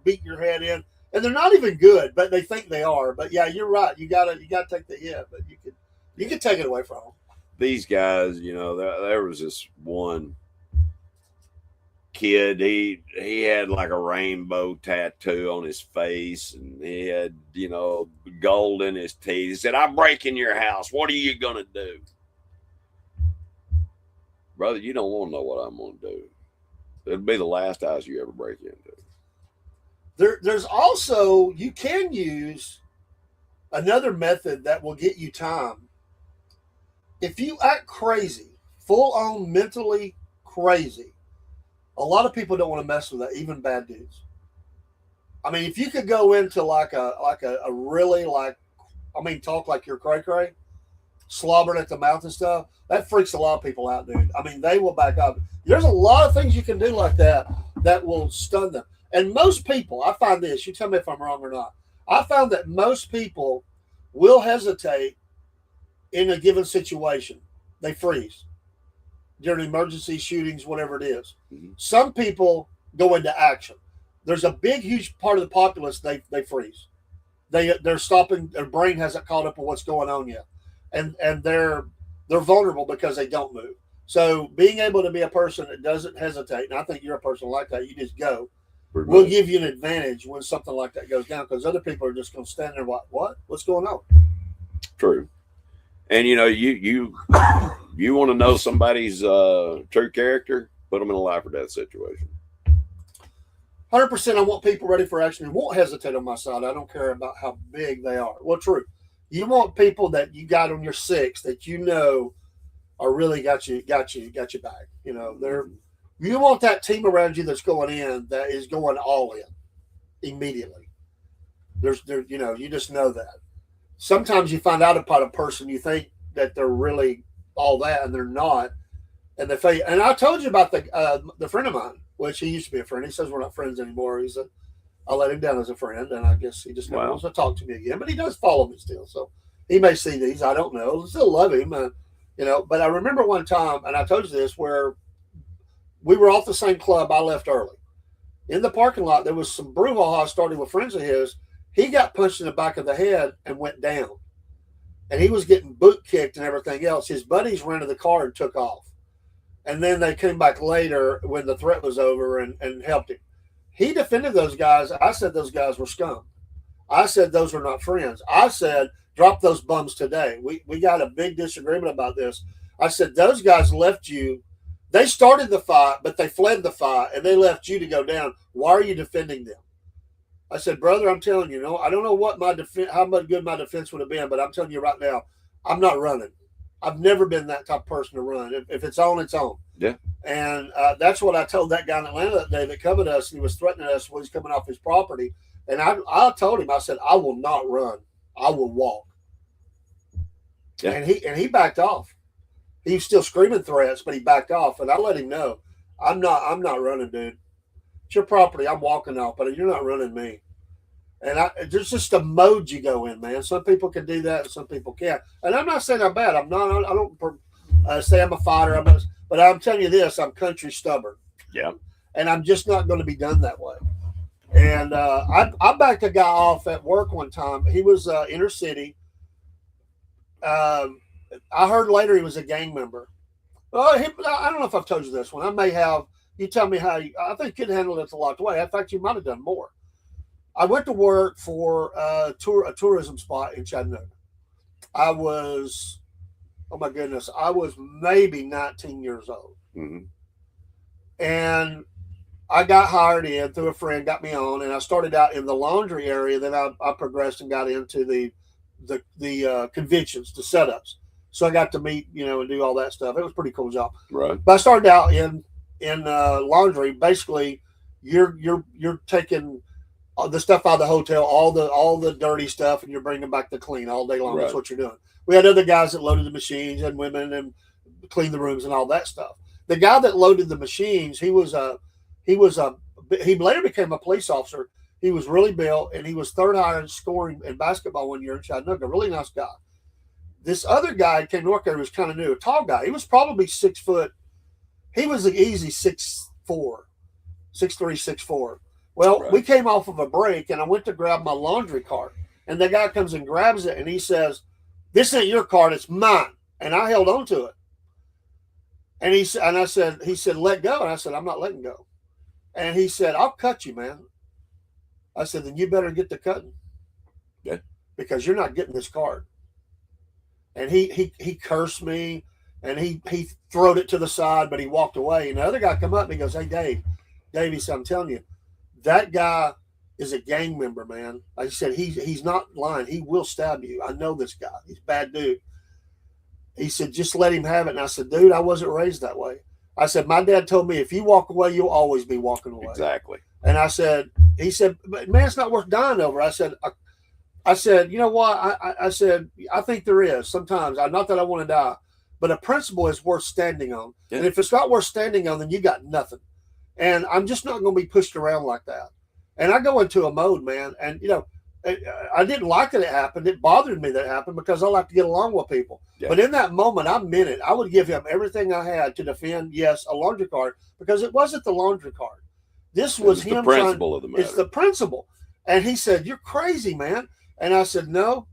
beat your head in. And they're not even good, but they think they are. But yeah, you're right. You gotta take the hit, but you can take it away from them. These guys, there was this one kid, he had like a rainbow tattoo on his face, and he had gold in his teeth. He said, I'm breaking your house, what are you gonna do? Brother, you don't want to know what I'm gonna do. It'll be the last house you ever break into. There's also, you can use another method that will get you time. If you act crazy, full on mentally crazy, a lot of people don't want to mess with that, even bad dudes. I mean, if you could go into like a really talk like you're cray-cray, slobbering at the mouth and stuff, that freaks a lot of people out, dude. I mean, they will back up. There's a lot of things you can do like that will stun them. And most people, I find this, you tell me if I'm wrong or not, I found that most people will hesitate in a given situation. They freeze during emergency shootings, whatever it is. Mm-hmm. Some people go into action. There's a big, huge part of the populace, they freeze. they're stopping. Their brain hasn't caught up with what's going on yet, and they're vulnerable because they don't move. So being able to be a person that doesn't hesitate, and I think you're a person like that. You just go. Will give you an advantage when something like that goes down, because other people are just going to stand there like, what's going on? True. And you want to know somebody's true character, put them in a life or death situation. 100%. I want people ready for action and won't hesitate on my side. I don't care about how big they are. Well, true. You want people that you got on your six that are really got your back. You want that team around you that's going in, that is going all in immediately. You just know that. Sometimes you find out about a person, you think that they're really all that, and they're not. And they fail. And I told you about the friend of mine, which he used to be a friend. He says we're not friends anymore. I let him down as a friend, and I guess he just never wants to talk to me again. But he does follow me still, so he may see these. I don't know. I still love him, But I remember one time, and I told you this, where we were off the same club. I left early. In the parking lot, there was some brouhaha starting with friends of his. He got punched in the back of the head and went down. And he was getting boot kicked and everything else. His buddies rented the car and took off. And then they came back later when the threat was over and helped him. He defended those guys. I said those guys were scum. I said those were not friends. I said, drop those bums today. We got a big disagreement about this. I said, those guys left you. They started the fight, but they fled the fight, and they left you to go down. Why are you defending them? I said, brother, I'm telling you, I don't know what how much good my defense would have been, but I'm telling you right now, I'm not running. I've never been that type of person to run. If it's on, it's on. Yeah. And that's what I told that guy in Atlanta that day that covered us, and he was threatening us when he's coming off his property. And I told him, I said, I will not run. I will walk. Yeah. And he backed off. He was still screaming threats, but he backed off. And I let him know, I'm not running, dude. It's your property. I'm walking off, but you're not running me. And there's just a mode you go in, man. Some people can do that, and some people can't. And I'm not saying I'm bad. I don't say I'm a fighter. But I'm telling you this: I'm country stubborn. Yeah. And I'm just not going to be done that way. And I backed a guy off at work one time. He was inner city. I heard later he was a gang member. Well, I don't know if I've told you this one. I may have. You tell me how. I think you could handle it a lot the way. In fact, you might have done more. I went to work for a tourism spot in Chattanooga. I was maybe 19 years old. Mm-hmm. And I got hired in through a friend, got me on, and I started out in the laundry area. Then I progressed and got into the conventions, the setups. So I got to meet, and do all that stuff. It was a pretty cool job. Right. But I started out in laundry. Basically, you're taking the stuff out of the hotel, all the dirty stuff, and you're bringing back the clean all day long. Right. That's what you're doing. We had other guys that loaded the machines and women and cleaned the rooms and all that stuff. The guy that loaded the machines, he later became a police officer. He was really built, and he was third highest scoring in basketball one year in Chattanooga. Really nice guy. This other guy came to work there, was kind of new, a tall guy. He was probably 6 foot. He was an easy 6'4", 6'3", 6'4". Well, right. We came off of a break, and I went to grab my laundry cart, and the guy comes and grabs it, and he says, "This ain't your cart, it's mine." And I held on to it. And he said, "Let go." And I said, "I'm not letting go." And he said, "I'll cut you, man." I said, "Then you better get the cutting." Yeah. Because you're not getting this cart. And he cursed me, and he throwed it to the side, but he walked away. And the other guy come up and he goes, "Hey, Dave, he said, I'm telling you, that guy is a gang member, man." I said, he's not lying. He will stab you. I know this guy. He's a bad dude. He said, "Just let him have it." And I said, "Dude, I wasn't raised that way." I said, "My dad told me if you walk away, you'll always be walking away." Exactly. And he said, "But man, it's not worth dying over." I said, "You know what?" I said, "I think there is sometimes. Not that I want to die, but a principle is worth standing on. Yeah. And if it's not worth standing on, then you got nothing. And I'm just not going to be pushed around like that." And I go into a mode, man. And, I didn't like that it happened. It bothered me that it happened because I like to get along with people. Yeah. But in that moment, I meant it. I would give him everything I had to defend, yes, a laundry cart, because it wasn't the laundry cart. This was him. The principle of the matter. It's the principle. And he said, "You're crazy, man." And I said, no.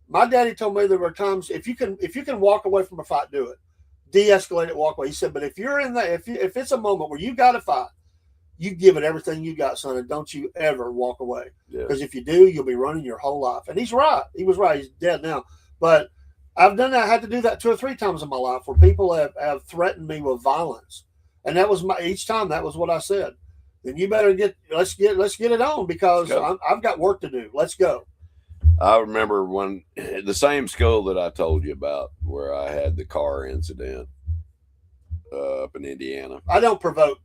My daddy told me there were times if you can walk away from a fight, do it. De-escalate it, walk away. He said, but if you're in that, if it's a moment where you got to fight, you give it everything you got, son, and don't you ever walk away. Because if you do, you'll be running your whole life. And he's right. He was right. He's dead now. But I've done that. I had to do that 2 or 3 times in my life where people have threatened me with violence. And that was each time that was what I said. Then you better let's get it on because I've got work to do. Let's go. I remember when the same school that I told you about where I had the car incident up in Indiana. I don't provoke,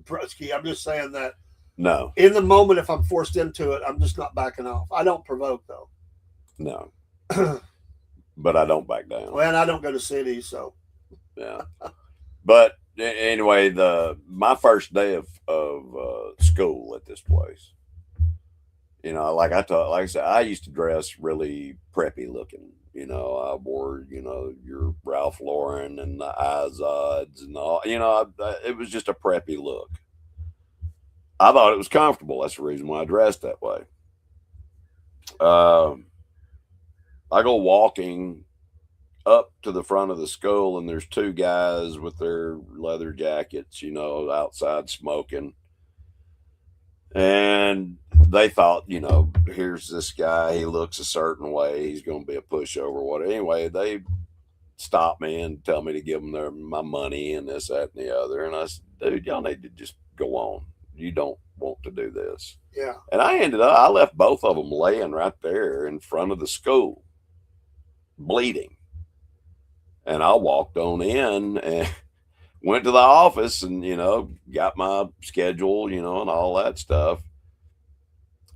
Brusky. I'm just saying that. No. In the moment, if I'm forced into it, I'm just not backing off. I don't provoke, though. No. But I don't back down. Well, and I don't go to cities, so. Yeah. But anyway, my first day of school at this place, you know, like I said, I used to dress really preppy looking. You know, I wore, you know, your Ralph Lauren and the Izods and all. You know, it was just a preppy look. I thought it was comfortable. That's the reason why I dressed that way. I go walking up to the front of the school, and there's 2 guys with their leather jackets, you know, outside smoking. And they thought, you know, here's this guy. He looks a certain way. He's going to be a pushover. What? Anyway, they stopped me and tell me to give them my money and this, that, and the other. And I said, dude, y'all need to just go on. You don't want to do this. Yeah. And I left both of them laying right there in front of the school, bleeding. And I walked on in and went to the office and, you know, got my schedule, you know, and all that stuff.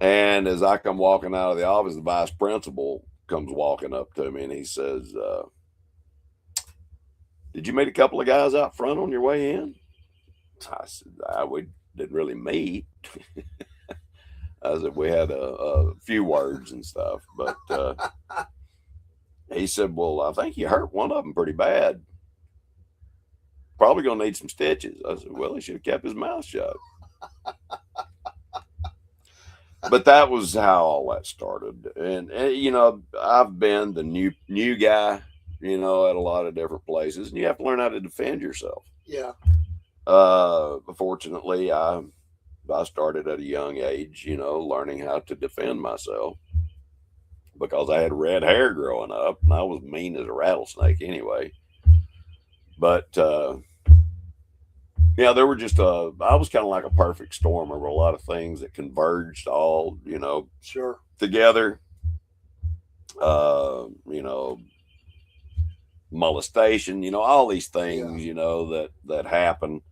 And as I come walking out of the office, the vice principal comes walking up to me and he says, did you meet a couple of guys out front on your way in? I said, we didn't really meet. I said, we had a few words and stuff, but he said, well, I think you hurt one of them pretty bad. Probably going to need some stitches. I said, well, he should have kept his mouth shut. But that was how all that started. And, you know, I've been the new guy, you know, at a lot of different places, and you have to learn how to defend yourself. Yeah. Fortunately, I started at a young age, you know, learning how to defend myself because I had red hair growing up and I was mean as a rattlesnake anyway. But, yeah, there were I was kind of like a perfect storm. There were a lot of things that converged all, you know, Sure. together. You know, molestation, you know, all these things, you know, that happen.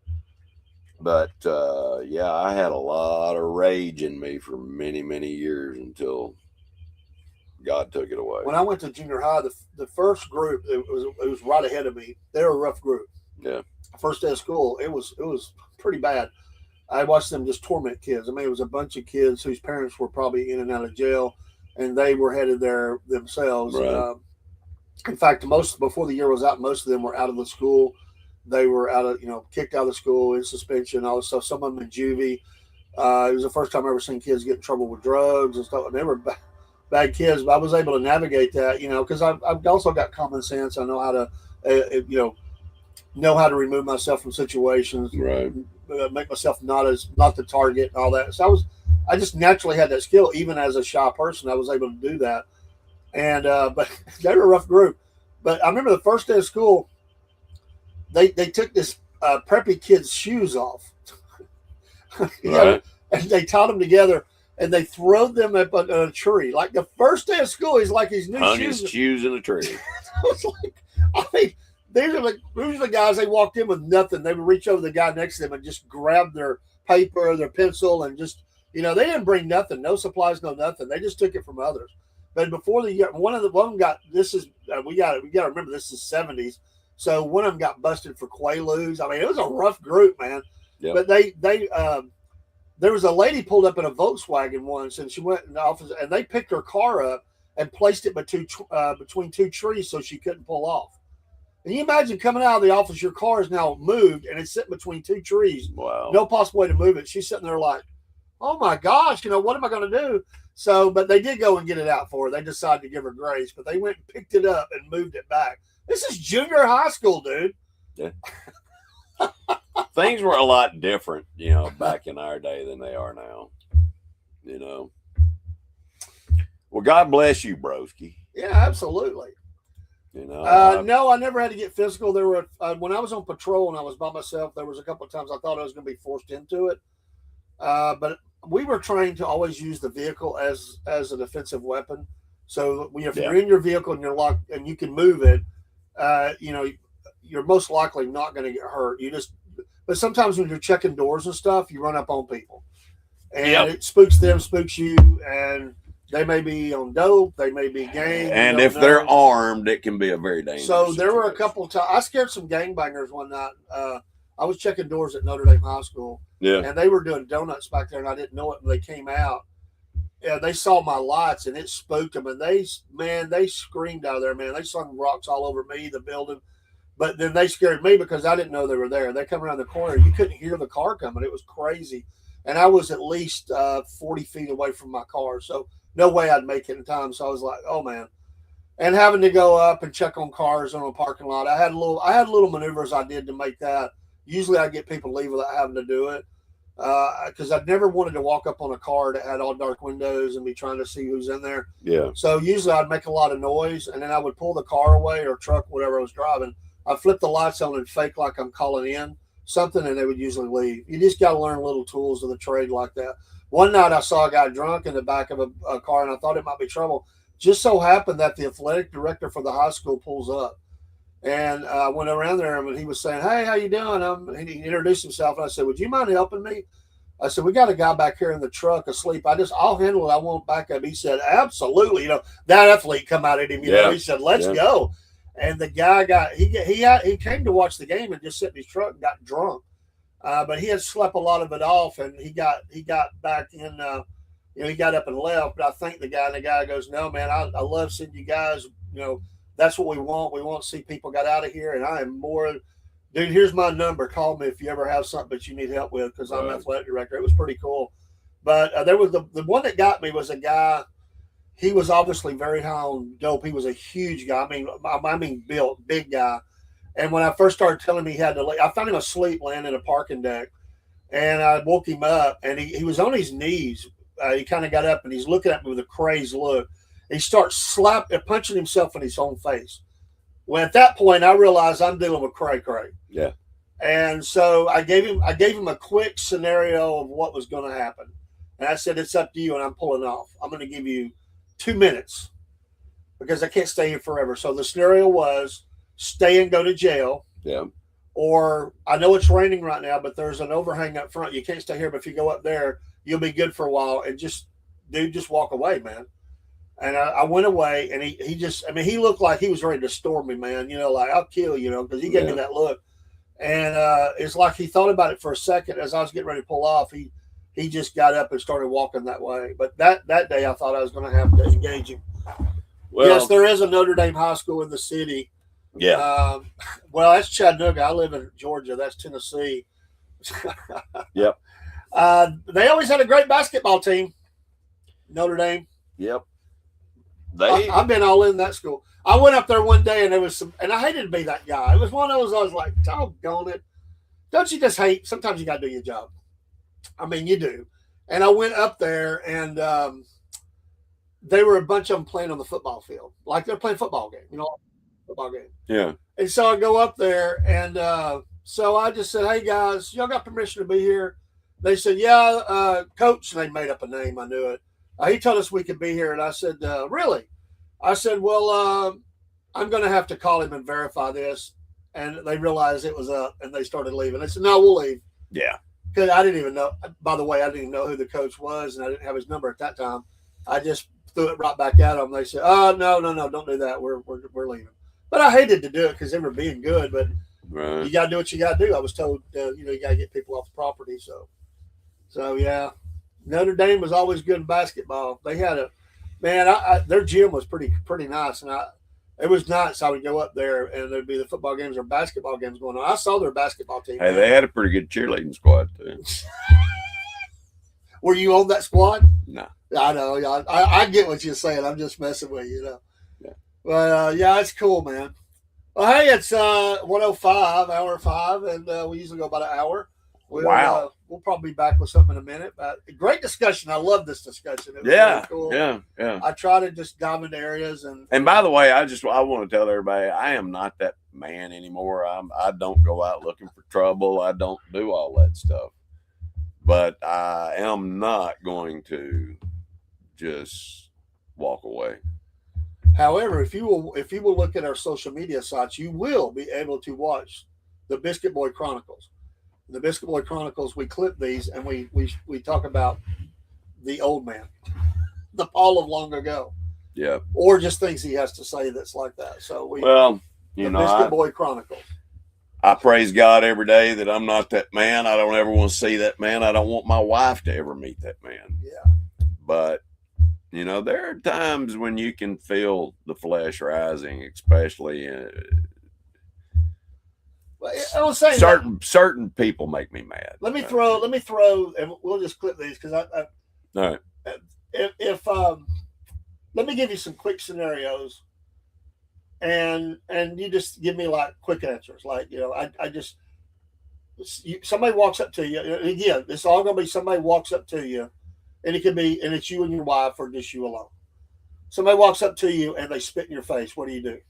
But, yeah, I had a lot of rage in me for many, many years until God took it away. When I went to junior high, the first group, it was right ahead of me. They were a rough group. Yeah. First day of school, it was pretty bad. I watched them just torment kids. I mean, it was a bunch of kids whose parents were probably in and out of jail, and they were headed there themselves. Right. In fact, before the year was out, most of them were out of the school. They were kicked out of the school in suspension, all this stuff. Some of them in juvie. It was the first time I ever seen kids get in trouble with drugs and stuff. And they were bad kids, but I was able to navigate that, you know, because I've also got common sense. I know how to, know how to remove myself from situations, right? Make myself not the target and all that. So I just naturally had that skill. Even as a shy person, I was able to do that. And but they were a rough group. But I remember the first day of school, they took this preppy kid's shoes off. Right. And they tied them together and they threw them up on a tree. Like the first day of school, he's like his new Hung shoes. his shoes in a tree. I was like, I mean, these are the guys, they walked in with nothing. They would reach over the guy next to them and just grab their paper or their pencil and just, you know, they didn't bring nothing, no supplies, no nothing. They just took it from others. But before the year, one of them got, this is, we got to remember this is 70s. So one of them got busted for Quaaludes. I mean, it was a rough group, man. Yep. But there was a lady pulled up in a Volkswagen once, and she went in the office, and they picked her car up and placed it between 2 trees so she couldn't pull off. And you imagine coming out of the office, your car is now moved, and it's sitting between 2 trees. Wow. No possible way to move it. She's sitting there like, oh, my gosh, you know, what am I going to do? So, but they did go and get it out for her. They decided to give her grace, but they went and picked it up and moved it back. This is junior high school, dude. Yeah. Things were a lot different, you know, back in our day than they are now. You know. Well, God bless you, broski. Yeah, absolutely. You know. No, I never had to get physical. There were when I was on patrol and I was by myself. There was a couple of times I thought I was going to be forced into it, but we were trained to always use the vehicle as a defensive weapon. So if you're in your vehicle and you're locked and you can move it, you know, you're most likely not going to get hurt. But sometimes when you're checking doors and stuff, you run up on people, and it spooks them, spooks you, and they may be on dope, they may be gang, and if they're armed, it can be a very dangerous. So there were a couple of times I scared some gangbangers one night. I was checking doors at Notre Dame High School, and they were doing donuts back there, and I didn't know it when they came out. Yeah, they saw my lights, and it spooked them, and they screamed out of there, man. They slung rocks all over me, the building. But then they scared me because I didn't know they were there. They come around the corner. You couldn't hear the car coming. It was crazy. And I was at least 40 feet away from my car. So no way I'd make it in time. So I was like, oh, man. And having to go up and check on cars on a parking lot. I had little maneuvers I did to make that. Usually I get people to leave without having to do it. Because I'd never wanted to walk up on a car that had all dark windows and be trying to see who's in there. Yeah. So usually I'd make a lot of noise, and then I would pull the car away or truck, whatever I was driving. I'd flip the lights on and fake like I'm calling in something, and they would usually leave. You just got to learn little tools of the trade like that. One night I saw a guy drunk in the back of a car, and I thought it might be trouble. Just so happened that the athletic director for the high school pulls up. And I went around there, and he was saying, hey, how you doing? And he introduced himself, and I said, would you mind helping me? I said, we got a guy back here in the truck asleep. I'll handle it. I won't back up. He said, absolutely. You know, that athlete come out at him. You know, he said, let's go. And the guy he came to watch the game and just sat in his truck and got drunk. But he had slept a lot of it off, and he got back in, you know, he got up and left. But I thanked the guy, and the guy goes, no, man, I love seeing you guys. You know, that's what we want. We want to see people got out of here. And I am more, dude, here's my number. Call me if you ever have something that you need help with, because I'm athletic director. It was pretty cool. But there was the one that got me was a guy. He was obviously very high on dope. He was a huge guy. I mean, built, big guy. And when I first started telling him he had to leave, I found him asleep laying in a parking deck. And I woke him up, and he was on his knees. He kind of got up, and he's looking at me with a crazy look. He starts punching himself in his own face. Well, at that point, I realized I'm dealing with cray. Yeah. And so I gave him a quick scenario of what was going to happen. And I said, it's up to you, and I'm pulling off. I'm going to give you 2 minutes because I can't stay here forever. So the scenario was stay and go to jail. Yeah. Or I know it's raining right now, but there's an overhang up front. You can't stay here, but if you go up there, you'll be good for a while. And just walk away, man. And I went away, and he looked like he was ready to storm me, man. You know, like, I'll kill you, because he gave me that look. And it's like he thought about it for a second. As I was getting ready to pull off, he just got up and started walking that way. But that day, I thought I was going to have to engage him. Well, yes, there is a Notre Dame high school in the city. Yeah. Well, that's Chattanooga. I live in Georgia. That's Tennessee. Yep. They always had a great basketball team, Notre Dame. Yep. I've been all in that school. I went up there one day, and there was and I hated to be that guy. It was one of those, I was like, doggone it. Don't you just hate? Sometimes you got to do your job. I mean, you do. And I went up there, and they were a bunch of them playing on the football field. Like they're playing football game, football game. Yeah. And so I go up there, and so I just said, hey, guys, y'all got permission to be here? They said, yeah, coach. And they made up a name. I knew it. He told us we could be here. And I said, really? I said, well, I'm going to have to call him and verify this. And they realized it was up, and they started leaving. They said, no, we'll leave. Yeah. Because I didn't even know. By the way, I didn't even know who the coach was, and I didn't have his number at that time. I just threw it right back at them. They said, oh, no, don't do that. We're leaving. But I hated to do it because they were being good. But you got to do what you got to do. I was told, you got to get people off the property. So yeah. Notre Dame was always good in basketball. They had their gym was pretty nice, and it was nice. I would go up there, and there'd be the football games or basketball games going on. I saw their basketball team. Hey, they had a pretty good cheerleading squad too. Were you on that squad? No. I know. Yeah, I get what you're saying. I'm just messing with you. Yeah. But yeah, it's cool, man. Well, hey, it's 105, hour 5, and we usually go about an hour. Wow. We'll probably be back with something in a minute. But great discussion. I love this discussion. It was Yeah. really cool. Yeah. I try to just dive into areas And by the way, I want to tell everybody I am not that man anymore. I don't go out looking for trouble. I don't do all that stuff. But I am not going to just walk away. However, if you will look at our social media sites, you will be able to watch the Biscuit Boy Chronicles. The Biscuit Boy Chronicles, we clip these and we talk about the old man, the Paul of long ago. Yeah. Or just things he has to say that's like that. So Biscuit Boy Chronicles. I praise God every day that I'm not that man. I don't ever want to see that man. I don't want my wife to ever meet that man. Yeah. But there are times when you can feel the flesh rising, especially I was saying certain people make me mad. Let me throw, and we'll just clip these because all right. If let me give you some quick scenarios, and you just give me like quick answers. Like somebody walks up to you. Again, it's all gonna be somebody walks up to you, and it's you and your wife or just you alone. Somebody walks up to you and they spit in your face. What do you do?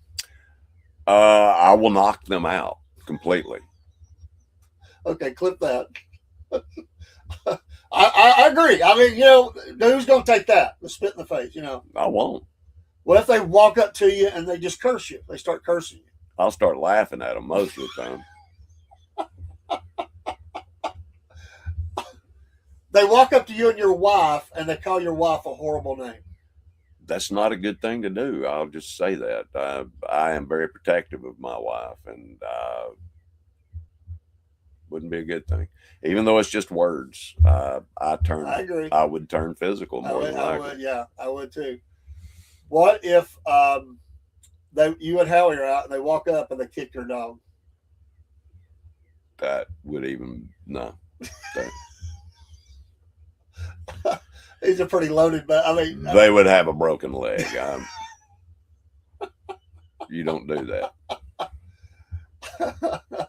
I will knock them out completely. Okay, clip that. I agree. I mean, who's going to take that? The spit in the face, I won't. What if they walk up to you and they just curse you? They start cursing you. I'll start laughing at them most of the time. They walk up to you and your wife and they call your wife a horrible name. That's not a good thing to do. I'll just say that. I am very protective of my wife, and wouldn't be a good thing. Even though it's just words, I agree. I would turn physical more than likely. Yeah, I would too. What if you and Howie are out and they walk up and they kick your dog? That would even no. These are pretty loaded, but they would have a broken leg. You don't do that.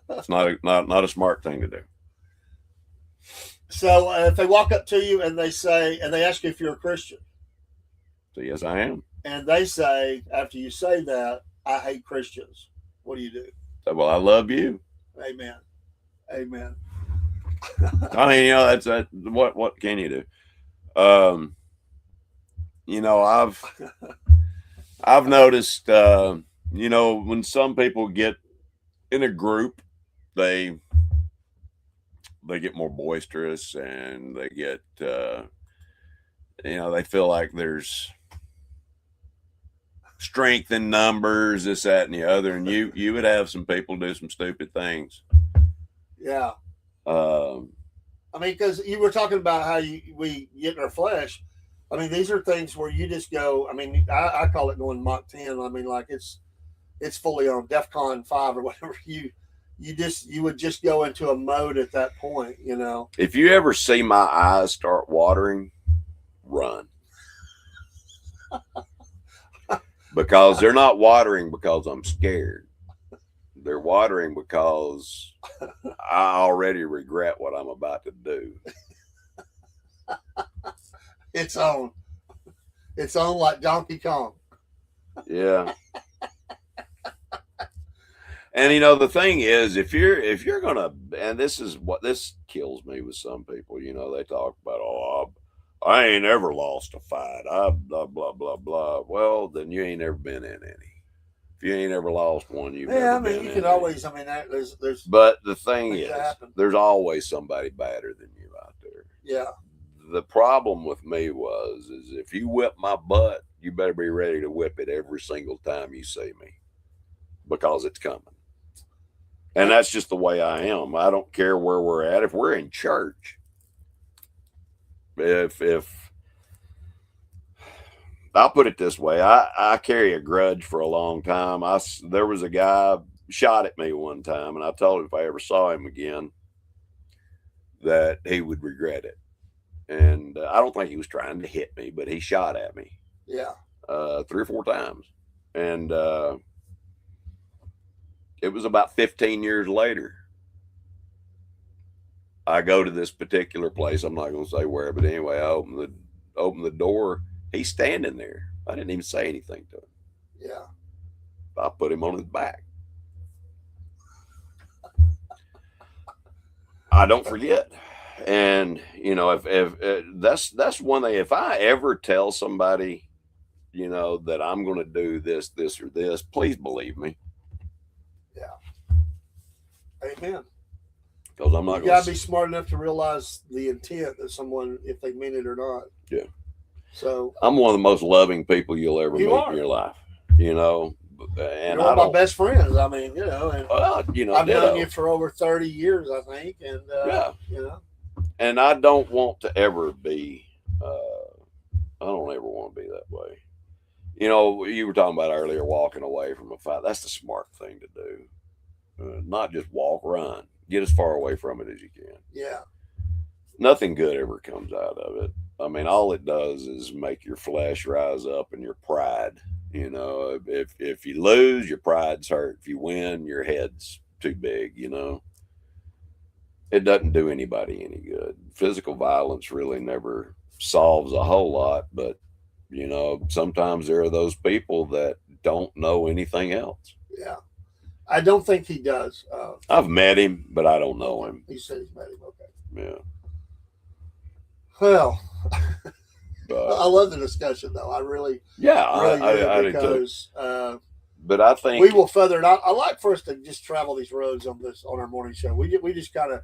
It's not a smart thing to do. So if they walk up to you and they ask you if you're a Christian. So yes, I am. And they say, after you say that, I hate Christians. What do you do? Well, I love you. Amen. Amen. I mean, that's what can you do? I've noticed, when some people get in a group, they get more boisterous and they get, they feel like there's strength in numbers, this, that, and the other. And you would have some people do some stupid things. Yeah. I mean, because you were talking about how we get in our flesh. I mean, these are things where you just go. I mean, I call it going Mach 10. I mean, like it's fully on DEFCON 5 or whatever. You would just go into a mode at that point. If you ever see my eyes start watering, run. Because they're not watering because I'm scared. They're watering because I already regret what I'm about to do. It's on like Donkey Kong. Yeah. And the thing is, if you're gonna, and this kills me with some people, they talk about, I ain't ever lost a fight. Blah blah blah blah. Well, then you ain't ever been in any. If you ain't ever lost one, you've never been in any. You can always. I mean, there's. But the thing is, there's always somebody badder than you out there. Yeah. The problem with me is if you whip my butt, you better be ready to whip it every single time you see me, because it's coming. And that's just the way I am. I don't care where we're at. If we're in church, if I'll put it this way, I carry a grudge for a long time. There was a guy shot at me one time, and I told him if I ever saw him again that he would regret it. and I don't think he was trying to hit me, but he shot at me. Yeah. 3 or 4 times, and it was about 15 years later. I go to this particular place. I'm not going to say where, but anyway, I open the door. He's standing there. I didn't even say anything to him. Yeah. I put him on his back. I don't forget. And you know, if that's one thing. If I ever tell somebody, you know, that I'm going to do this, or this, please believe me. Yeah. Amen. Because I'm not. You gotta be smart enough to realize the intent of someone, if they mean it or not. Yeah. So I'm one of the most loving people you'll ever meet in your life. You know, and you're one of my best friends. I mean, you know, and you know, I've known you for over 30 years, I think, and yeah, you know. And I don't want to ever be. I don't ever want to be that way. You know, you were talking about earlier walking away from a fight. That's the smart thing to do. Not just walk, run. Get as far away from it as you can. Yeah. Nothing good ever comes out of it. I mean, all it does is make your flesh rise up and your pride. You know, if you lose, your pride's hurt. If you win, your head's too big, you know. It doesn't do anybody any good. Physical violence really never solves a whole lot, but, you know, sometimes there are those people that don't know anything else. Yeah. I don't think he does. I've met him, but I don't know him. He said he's met him. Okay. Yeah. Well, I love the discussion, though. I really, I do because but I think we will further it out. I like for us to just travel these roads on our morning show. We just kind of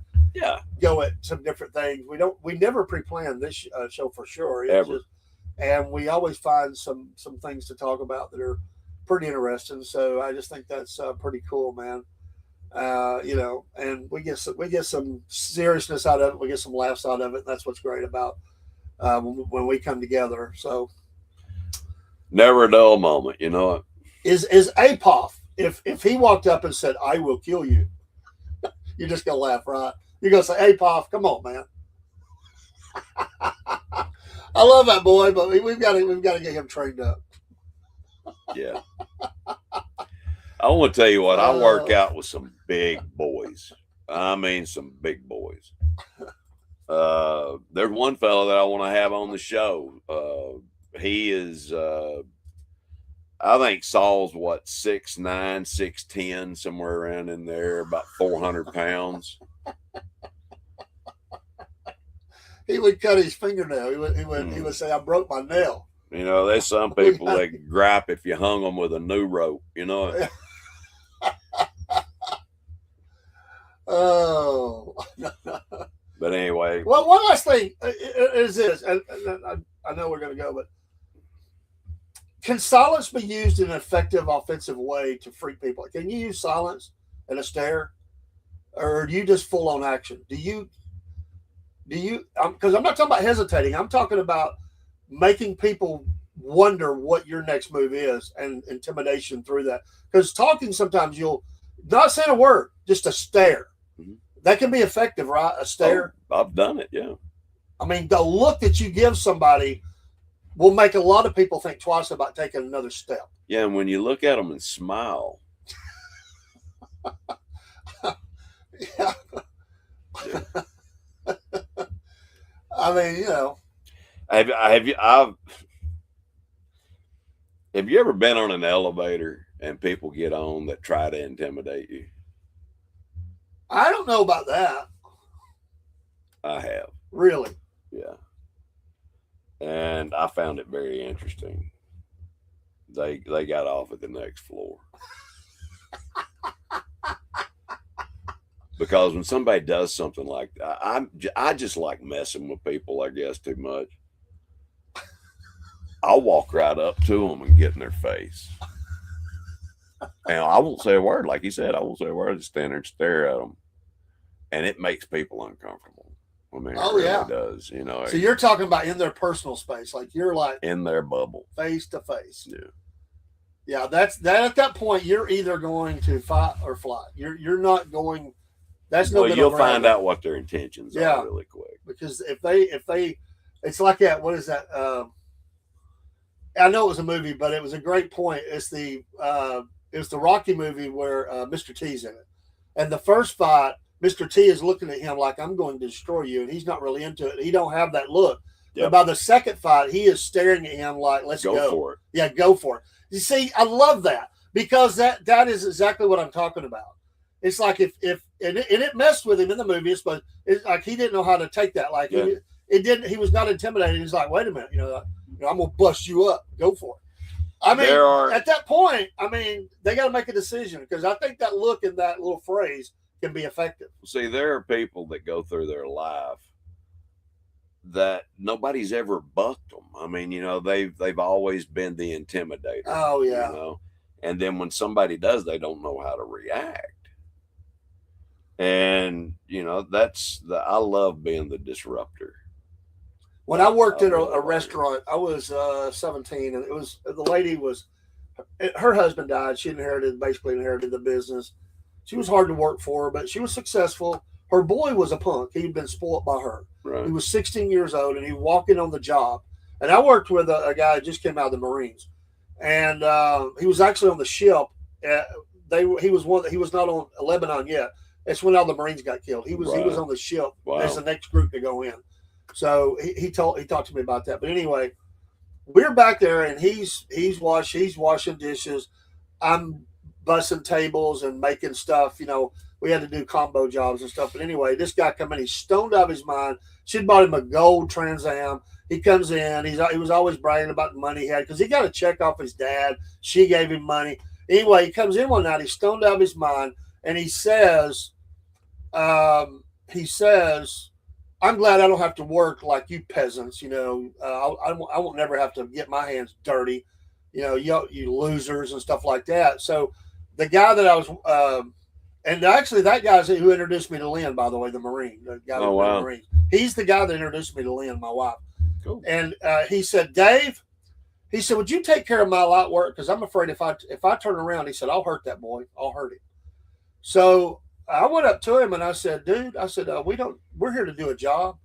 go at some different things. We never pre-plan this show for sure. Ever. And we always find some things to talk about that are pretty interesting. So I just think that's pretty cool, man. You know, and we get some seriousness out of it. We get some laughs out of it. And that's what's great about when we come together. So never a dull moment, you know. Is Apoff, if he walked up and said, "I will kill you," you're just gonna laugh, right? You're gonna say, "Apoff, come on, man." I love that boy, but we've got to get him trained up. Yeah. I want to tell you what, I work out with some big boys. I mean, some big boys. There's one fellow that I want to have on the show. He is, I think Saul's 6'9", 6'10", somewhere around in there, about 400 pounds. He would cut his fingernail. He would say, "I broke my nail." You know, there's some people that gripe if you hung them with a new rope, you know. Oh. But anyway. Well, one last thing is this, and I know we're going to go, but can silence be used in an effective offensive way to freak people? Can you use silence and a stare, or do you just full on action? Do you? Because I'm not talking about hesitating. I'm talking about making people wonder what your next move is and intimidation through that. Because talking, sometimes you'll not say a word, just a stare. Mm-hmm. That can be effective, right? A stare. Oh, I've done it, yeah. I mean, the look that you give somebody will make a lot of people think twice about taking another step. Yeah, and when you look at them and smile. Yeah. I mean, you know. Have you ever been on an elevator and people get on that try to intimidate you? I don't know about that. I have. Really? Yeah. And I found it very interesting. They got off at the next floor. Because when somebody does something like that, I just like messing with people, I guess, too much. I'll walk right up to them and get in their face. And I won't say a word. Like you said, I won't say a word. Just stand there and stare at them. And it makes people uncomfortable. I mean, it really does, you know. So you're talking about in their personal space. Like you're like. In their bubble. Face to face. Yeah. Yeah, that's that. At that point, you're either going to fight or flight. You're not going. That's no. Well, you'll find out what their intentions are really quick. Because if they It's like that. What is that? I know it was a movie, but it was a great point. It's the Rocky movie where Mr. T's in it, and the first fight, Mr. T is looking at him like I'm going to destroy you, and he's not really into it. He don't have that look. Yep. But by the second fight, he is staring at him like, "Let's go for it." Yeah, go for it. You see, I love that because that is exactly what I'm talking about. It's like if it messed with him in the movie, but it's like he didn't know how to take that. Like he was not intimidated. He's like, wait a minute, I'm gonna bust you up. Go for it. I mean, at that point, they got to make a decision because I think that look in that little phrase can be effective. See, there are people that go through their life that nobody's ever bucked them. I mean, they've always been the intimidator. Oh yeah. And then when somebody does, they don't know how to react. And I love being the disruptor. When I worked at a restaurant, I was 17, and the lady was, her husband died. She basically inherited the business. She was hard to work for, but she was successful. Her boy was a punk. He'd been spoiled by her. Right. He was 16 years old, and he walked in on the job. And I worked with a guy who just came out of the Marines, and he was actually on the ship. He was not on Lebanon yet. It's when all the Marines got killed. He was on the ship as the next group to go in. So he talked to me about that. But anyway, we're back there, and he's washing dishes. I'm bussing tables and making stuff. We had to do combo jobs and stuff. But anyway, this guy come in. He's stoned out of his mind. She'd bought him a gold Trans Am. He comes in. He was always bragging about the money he had because he got a check off his dad. She gave him money. Anyway, he comes in one night. He's stoned out of his mind, and he says, "I'm glad I don't have to work like you peasants. I won't never have to get my hands dirty. You losers and stuff like that." So the guy that I was, and actually that guy's who introduced me to Lynn, by the way, the Marine. The guy the Marine. He's the guy that introduced me to Lynn, my wife. Cool. And he said, "Dave," he said, "would you take care of my light work? Because I'm afraid if I turn around," he said, "I'll hurt that boy. I'll hurt him." So I went up to him and I said, "Dude," I said, we're here to do a job."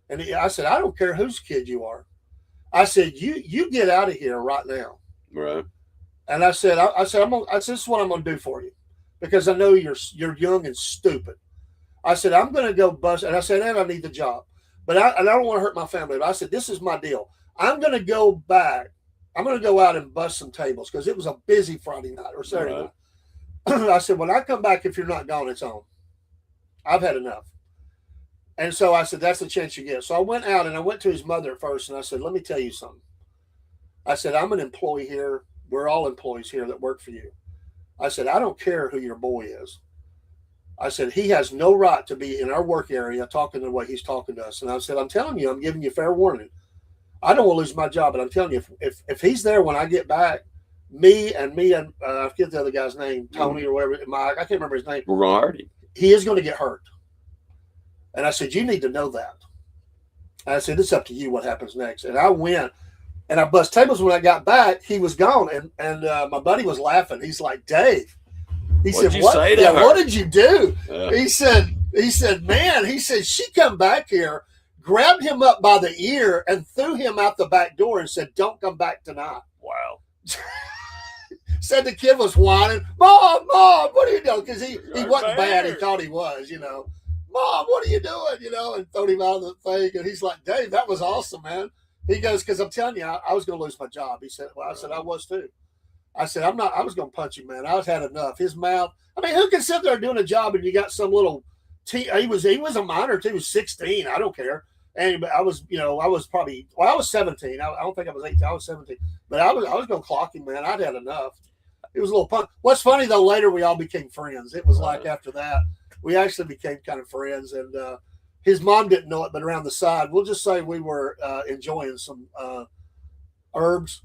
And I said, "I don't care whose kid you are." I said, you get out of here right now. Right. And I said, this is what I'm going to do for you because I know you're young and stupid. I said, I'm going to go bust. And I said, and I need the job, but I don't want to hurt my family. But I said, this is my deal. I'm going to go back. I'm going to go out and bust some tables because it was a busy Friday night or Saturday night. I said, when I come back, if you're not gone, it's on. I've had enough. And so I said, that's the chance you get. So I went out and I went to his mother first and I said, let me tell you something. I said, I'm an employee here. We're all employees here that work for you. I said, I don't care who your boy is. I said, he has no right to be in our work area talking the way he's talking to us. And I said, I'm telling you, I'm giving you fair warning. I don't want to lose my job, but I'm telling you, if he's there when I get back, me and I forget the other guy's name, Tony or whatever, Mike, I can't remember his name. We're going to hurt him. He is going to get hurt. And I said, you need to know that. And I said, it's up to you what happens next. And I went and I bust tables. When I got back, he was gone. And my buddy was laughing. He's like, Dave. He said, what? Yeah, what did you do? Yeah. He said, man, he said, she come back here, grabbed him up by the ear and threw him out the back door and said, don't come back tonight. Wow. Said the kid was whining, Mom, what are you doing? Because he wasn't bad. He thought he was, Mom, what are you doing? And throw him out of the thing. And he's like, Dave, that was awesome, man. He goes, because I'm telling you, I was going to lose my job. He said, well, I said, I was too. I said, I was going to punch him, man. I was had enough. His mouth. I mean, who can sit there doing a job and you got some little he was a minor too. He was 16. I don't care. And I was 17. I don't think I was 18. I was 17. But I was going to clock him, man. I'd had enough. It was a little punk. What's funny though, later we all became friends. It was like after that, we actually became kind of friends. And his mom didn't know it, but around the side, we'll just say we were enjoying some herbs.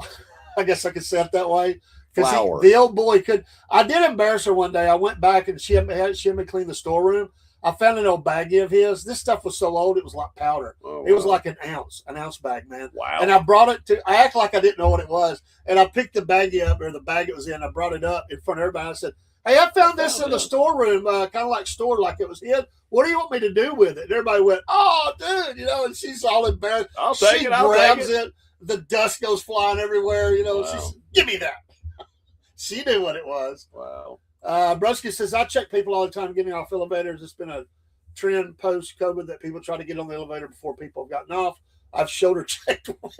I guess I could say it that way. Because the old boy could. I did embarrass her one day. I went back and she had me clean the storeroom. I found an old baggie of his. This stuff was so old, it was like powder. Oh, wow. It was like an ounce bag, man. Wow. And I brought it I act like I didn't know what it was. And I picked the baggie up, or the bag it was in. I brought it up in front of everybody. I said, Hey, I found this in the storeroom, kind of like stored like it was hid. What do you want me to do with it? And everybody went, oh, dude, and she's all embarrassed. I'll take it. She grabs it. The dust goes flying everywhere. Wow. She's, give me that. She knew what it was. Wow. Broski says, I check people all the time getting off elevators. It's been a trend post-COVID that people try to get on the elevator before people have gotten off. I've shoulder checked one.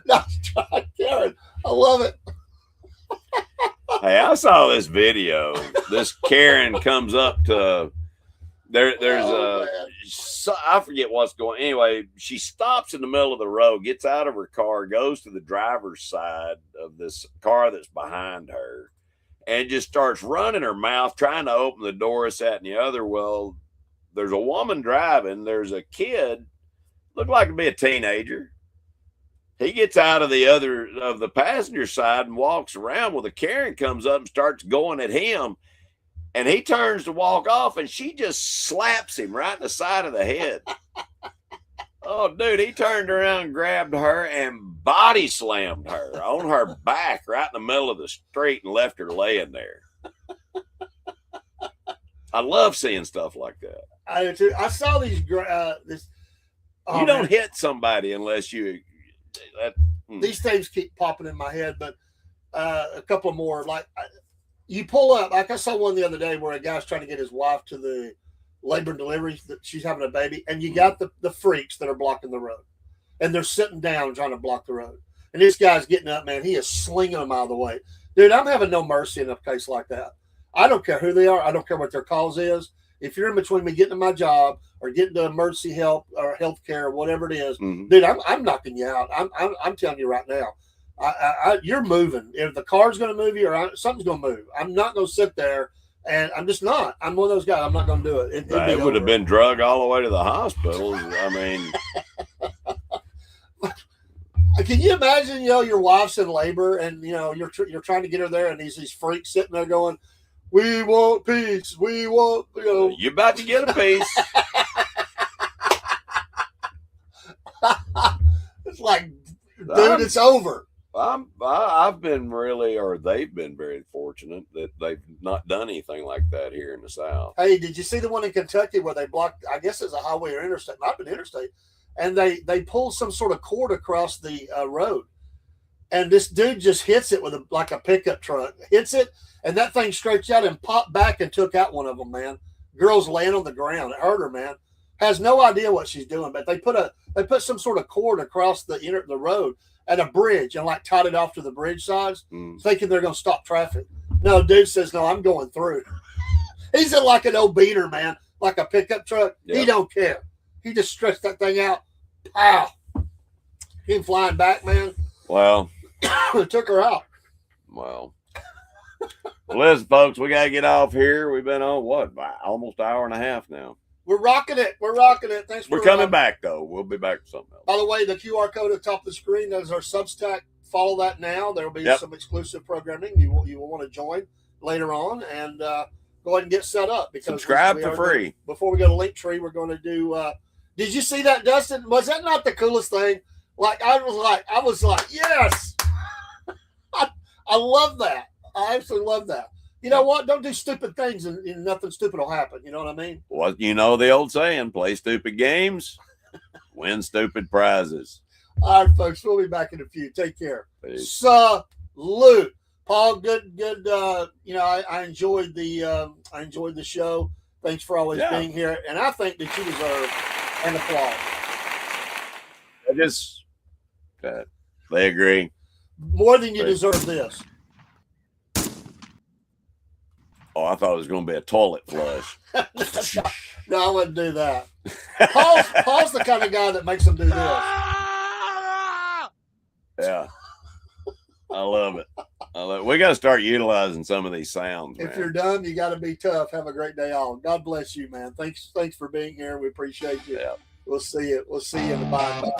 Nice try, Karen. I love it. Hey, I saw this video. This Karen comes up to there's I forget what's going. Anyway, she stops in the middle of the road, gets out of her car, goes to the driver's side of this car that's behind her, and just starts running her mouth, trying to open the door, this, that, and the other. Well, there's a woman driving. There's a kid, looked like to be a teenager. He gets out of the passenger side and walks around. Well, the Karen comes up and starts going at him, and he turns to walk off, and she just slaps him right in the side of the head. Oh, dude, he turned around, grabbed her, and body slammed her on her back right in the middle of the street and left her laying there. I love seeing stuff like that. I do too. I saw these. You don't hit somebody unless you. These things keep popping in my head, but a couple more. Like you pull up. Like I saw one the other day where a guy's trying to get his wife to the labor and delivery. That she's having a baby, and you got the freaks that are blocking the road, and they're sitting down trying to block the road. And this guy's getting up, man. He is slinging them out of the way, dude. I'm having no mercy in a case like that. I don't care who they are. I don't care what their cause is. If you're in between me getting to my job or getting to emergency help or health care or whatever it is, dude, I'm knocking you out. I'm telling you right now, you're moving. If the car's going to move you or something's going to move, I'm not going to sit there, and I'm just not. I'm one of those guys. I'm not going to do it. It would have been drug all the way to the hospital. I mean, can you imagine? Your wife's in labor, and you're trying to get her there, and these freaks sitting there going, "We want peace. We want, You're about to get a piece." It's like, dude, it's over. I've been they've been very fortunate that they've not done anything like that here in the South. Hey, did you see the one in Kentucky where they blocked? I guess it's a highway or interstate, might have been interstate, and they pulled some sort of cord across the road, and this dude just hits it with like a pickup truck, hits it. And that thing stretched out and popped back and took out one of them, man. Girl's laying on the ground. It hurt her, man. Has no idea what she's doing, but they put some sort of cord across the road at a bridge and like tied it off to the bridge sides, thinking they're going to stop traffic. No, dude says, no, I'm going through. He's in like an old beater, man, like a pickup truck. Yep. He don't care. He just stretched that thing out. Pow. Came flying back, man. Well. It took her out. Well. Listen, folks, we got to get off here. We've been on, almost an hour and a half now. We're rocking it. Thanks for We're coming back, though. We'll be back with something else. By the way, the QR code at the top of the screen, that is our Substack. Follow that now. There will be some exclusive programming you will want to join later on. And go ahead and get set up. Because subscribe for free. Before we go to Linktree, we're going to do did you see that, Dustin? Was that not the coolest thing? Like, I was like, yes. I love that. I absolutely love that. You know what? Don't do stupid things and nothing stupid will happen. You know what I mean? Well, the old saying, play stupid games, win stupid prizes. All right, folks. We'll be back in a few. Take care. Peace. Salute. Paul, good. I enjoyed the show. Thanks for always being here. And I think that you deserve an applause. They agree. More than you deserve this. Oh, I thought it was going to be a toilet flush. No, I wouldn't do that. Paul's the kind of guy that makes them do this. Yeah. I love it. We got to start utilizing some of these sounds, man. If you're done, you got to be tough. Have a great day all. God bless you, man. Thanks for being here. We appreciate you. Yeah. We'll see you. We'll see you in the bye.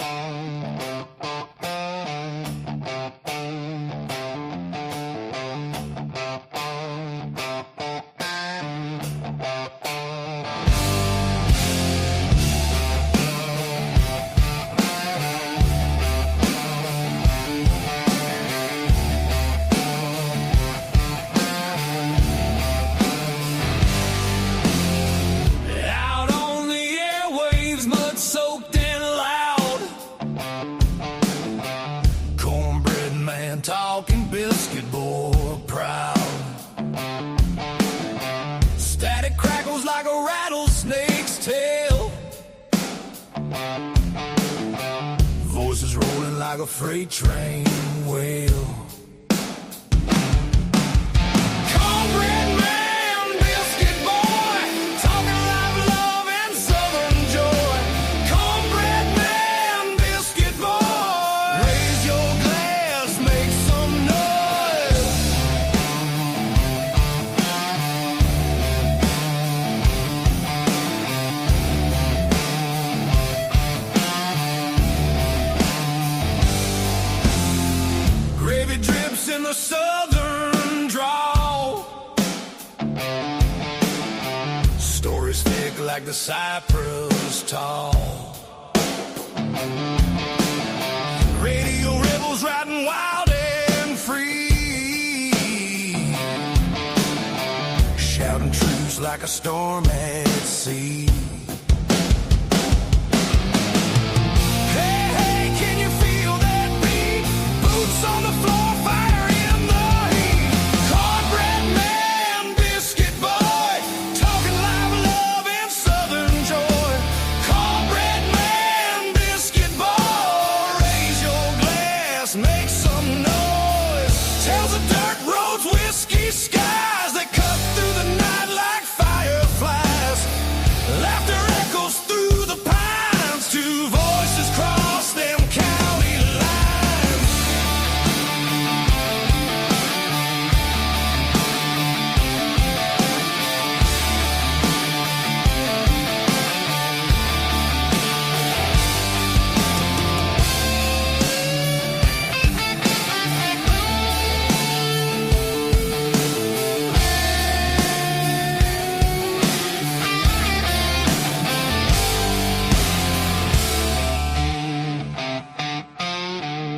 like a freight train will. Cornbread man, biscuit boy, talking live love and southern joy. Cornbread man, biscuit boy, raise your glass, make some noise. Gravy drips in the southern drawl. Stories thick like the cypress tall. Radio rebels riding wild and free, shouting truths like a storm at sea.